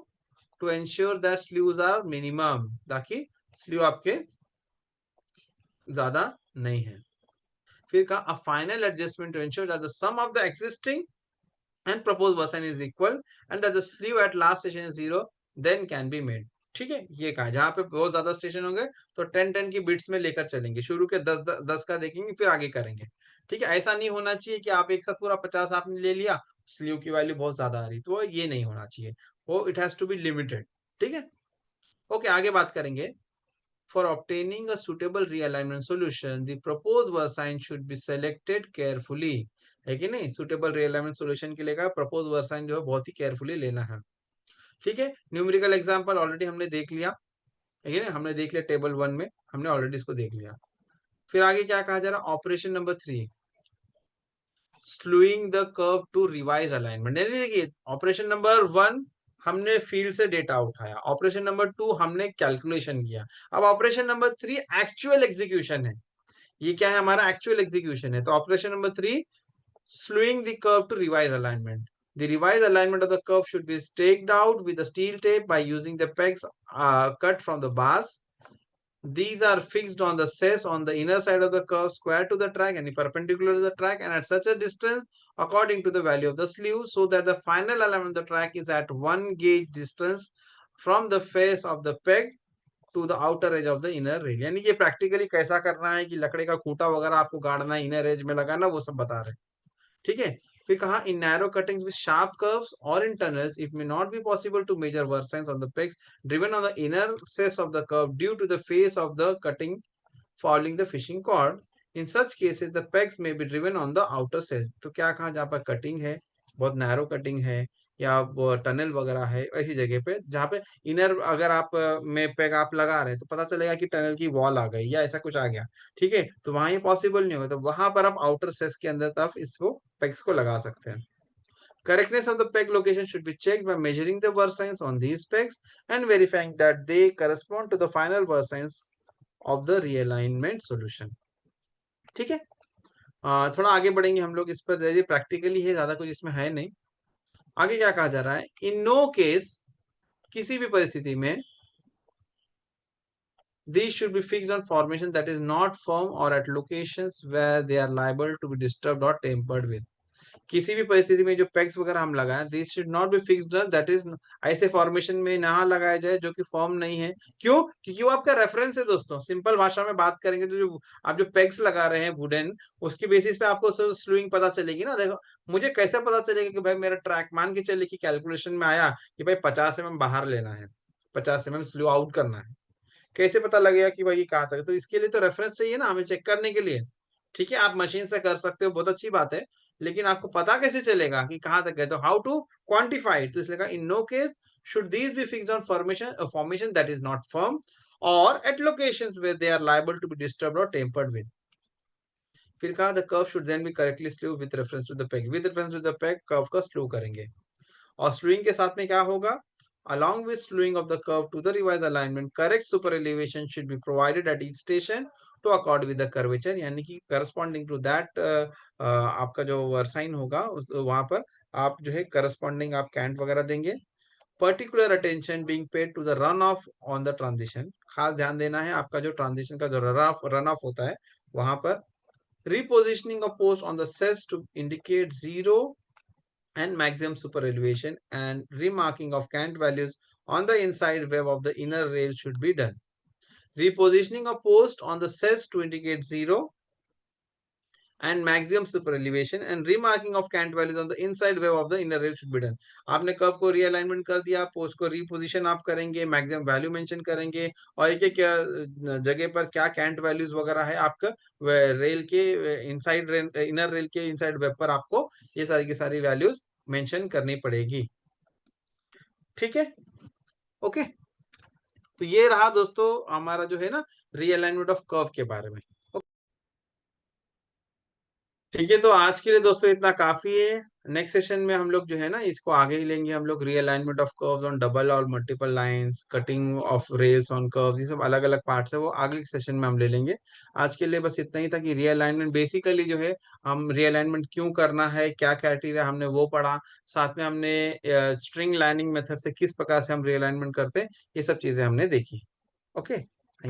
to ensure that slews are minimum, ताकि स्लीव आपके ज्यादा नहीं है। फिर कहा a final adjustment to ensure that the sum of the existing and proposed versine is equal and that the slew at last station is 0 then can be made. ठीक है, ये कहा जहां पे बहुत ज्यादा स्टेशन होंगे तो 10-10 की बिट्स में लेकर चलेंगे, शुरू के 10-10 का देखेंगे, फिर आगे करेंगे। ठीक है, ऐसा नहीं होना चाहिए कि आप एक साथ पूरा 50 आपने ले लिया, स्लीव की वैल्यू बहुत ज्यादा आ रही, तो ये नहीं होना चाहिए, वो it has to be limited. ठीक है, ओके, आगे बात करेंगे। For obtaining a suitable realignment solution, the proposed version should be selected carefully। है कि नहीं, suitable realignment solution के लिए का proposed version जो है बहुत ही carefully लेना है। ठीक है, न्यूमेरिकल एग्जांपल ऑलरेडी हमने देख लिया, है ना, हमने देख लिया टेबल 1 में, हमने ऑलरेडी इसको देख लिया। फिर आगे क्या कहा जा रहा है, operation number 3, slewing the curve to revise alignment. देखिए ऑपरेशन नंबर 1 हमने फील्ड से डेटा उठाया, ऑपरेशन नंबर 2 हमने कैलकुलेशन किया, अब ऑपरेशन नंबर 3 एक्चुअल एग्जीक्यूशन है। ये क्या है, हमारा एक्चुअल एग्जीक्यूशन है। तो operation number 3, slewing the curve to revise alignment. The revised alignment of the curve should be staked out with a steel tape by using the pegs cut from the bars. These are fixed on the sess on the inner side of the curve square to the track and perpendicular to the track and at such a distance according to the value of the sleeve so that the final alignment of the track is at 1 gauge distance from the face of the peg to the outer edge of the inner rail. यानी कि प्रैक्टिकली कैसा करना है कि लकड़े का खूंटा वगैरह आपको गाड़ना है, इनर एज में लगाना, वो सब बता रहे हैं। ठीक है। फिर कहा in narrow cuttings with sharp curves or in tunnels it may not be possible to measure versines on the pegs driven on the inner cess of the curve due to the face of the cutting following the fishing chord. In such cases the pegs may be driven on the outer cess. तो क्या कहा, जहां पर कटिंग है, बहुत नैरो कटिंग है या वो टनल वगैरह है, ऐसी जगह पे जहाँ पे इनर अगर आप में पेग आप लगा रहे हैं तो पता चलेगा कि टनल की वॉल आ गई या ऐसा कुछ आ गया। ठीक है, तो वहां ये पॉसिबल नहीं होगा, तो वहां पर आप आउटर सेस के अंदर तरफ इसको पेग्स को लगा सकते हैं। Correctness of the peg location should be checked by measuring the versions on these pegs and verifying that they correspond to the final versions of the realignment solution। ठीक है। थोड़ा आगे बढ़ेंगे हम लोग इस पर, प्रैक्टिकली है, ज्यादा कुछ इसमें है नहीं। आगे क्या कहा जा रहा है, इन नो केस, किसी भी परिस्थिति में, these should be fixed on formation that is not firm or at locations where they are liable to be disturbed or tampered with। किसी भी परिस्थिति में जो पेग्स वगैरह हम लगाएं, this should not be fixed, that is ऐसे फॉर्मेशन में ना लगाया जाए जो कि फॉर्म नहीं है। क्यों? क्योंकि वो आपका रेफरेंस है दोस्तों। सिंपल भाषा में बात करेंगे तो जो आप जो पेग्स लगा रहे हैं वुडन, उसकी बेसिस पे आपको स्लूइंग पता चलेगी ना। देखो मुझे कैसे पता चलेगा कि भाई मेरा ट्रैक, मान के चलिए कि कैलकुलेशन में आया कि भाई 50 mm बाहर लेना है, 50 mm स्लू आउट करना है, कैसे पता लगेगा कि भाई ये कहाँ तक है? तो इसके लिए तो रेफरेंस चाहिए ना हमें चेक करने के लिए। ठीक है, आप मशीन से कर सकते हो, बहुत अच्छी बात है, लेकिन आपको पता कैसे चलेगा कि कहाँ तक है? तो हाउ टू क्वांटिफाई इट? तो इसलिए in no case should these be fixed on formation that is not firm or at locations where they are liable to be disturbed or tempered with. फिर कहा the curve should then be correctly slew with reference to the peg. With reference to the peg curve का स्लू करेंगे। और स्लूइंग के साथ में क्या होगा, along with slewing of the curve to the revised alignment, correct super elevation should be provided at each station to accord with the curvature। यानी कि corresponding to that आपका जो वर्साइन होगा उस वहां पर आप जो है corresponding आप कैंट वगैरह देंगे। particular attention being paid to the run off on the transition। खास ध्यान देना है आपका जो ट्रांजिशन का जो रन ऑफ होता है वहां पर। repositioning of post on the cess to indicate zero and maximum super elevation and remarking of cant values on the inside web of the inner rail should be done। Repositioning a post on the cess to indicate zero and maximum super elevation and remarking of cant values on the inside web of the inner rail should be done। आपने कर्व को रीअलाइनमेंट कर दिया, पोस्ट को रीपोजिशन आप करेंगे, मैक्सिमम वैल्यू मेंशन करेंगे और एक एक जगह पर क्या कैंट वैल्यूज वगैरह है आपका रेल के इनसाइड इनर रेल के इनसाइड वेब पर आपको ये सारी की सारी वैल्यूज मेंशन करनी पड़ेगी। ठीक है, ओके। तो ये रहा दोस्तों हमारा जो है ना रीअलाइनमेंट ऑफ कर्व के बारे में। ठीक है, तो आज के लिए दोस्तों इतना काफी है। नेक्स्ट सेशन में हम लोग जो है ना इसको आगे ही लेंगे हम लोग। Realignment of curves on double or multiple lines, cutting of rails on curves, ये सब अलग अलग पार्ट्स है, वो आगे के सेशन में हम ले लेंगे। आज के लिए बस इतना ही था कि रीअलाइनमेंट बेसिकली जो है, हम रीअलाइनमेंट क्यों करना है, क्या क्राइटेरिया, हमने वो पढ़ा। साथ में हमने स्ट्रिंग लाइनिंग मेथड से किस प्रकार से हम रीअलाइनमेंट करते हैं, ये सब चीजें हमने देखी। ओके।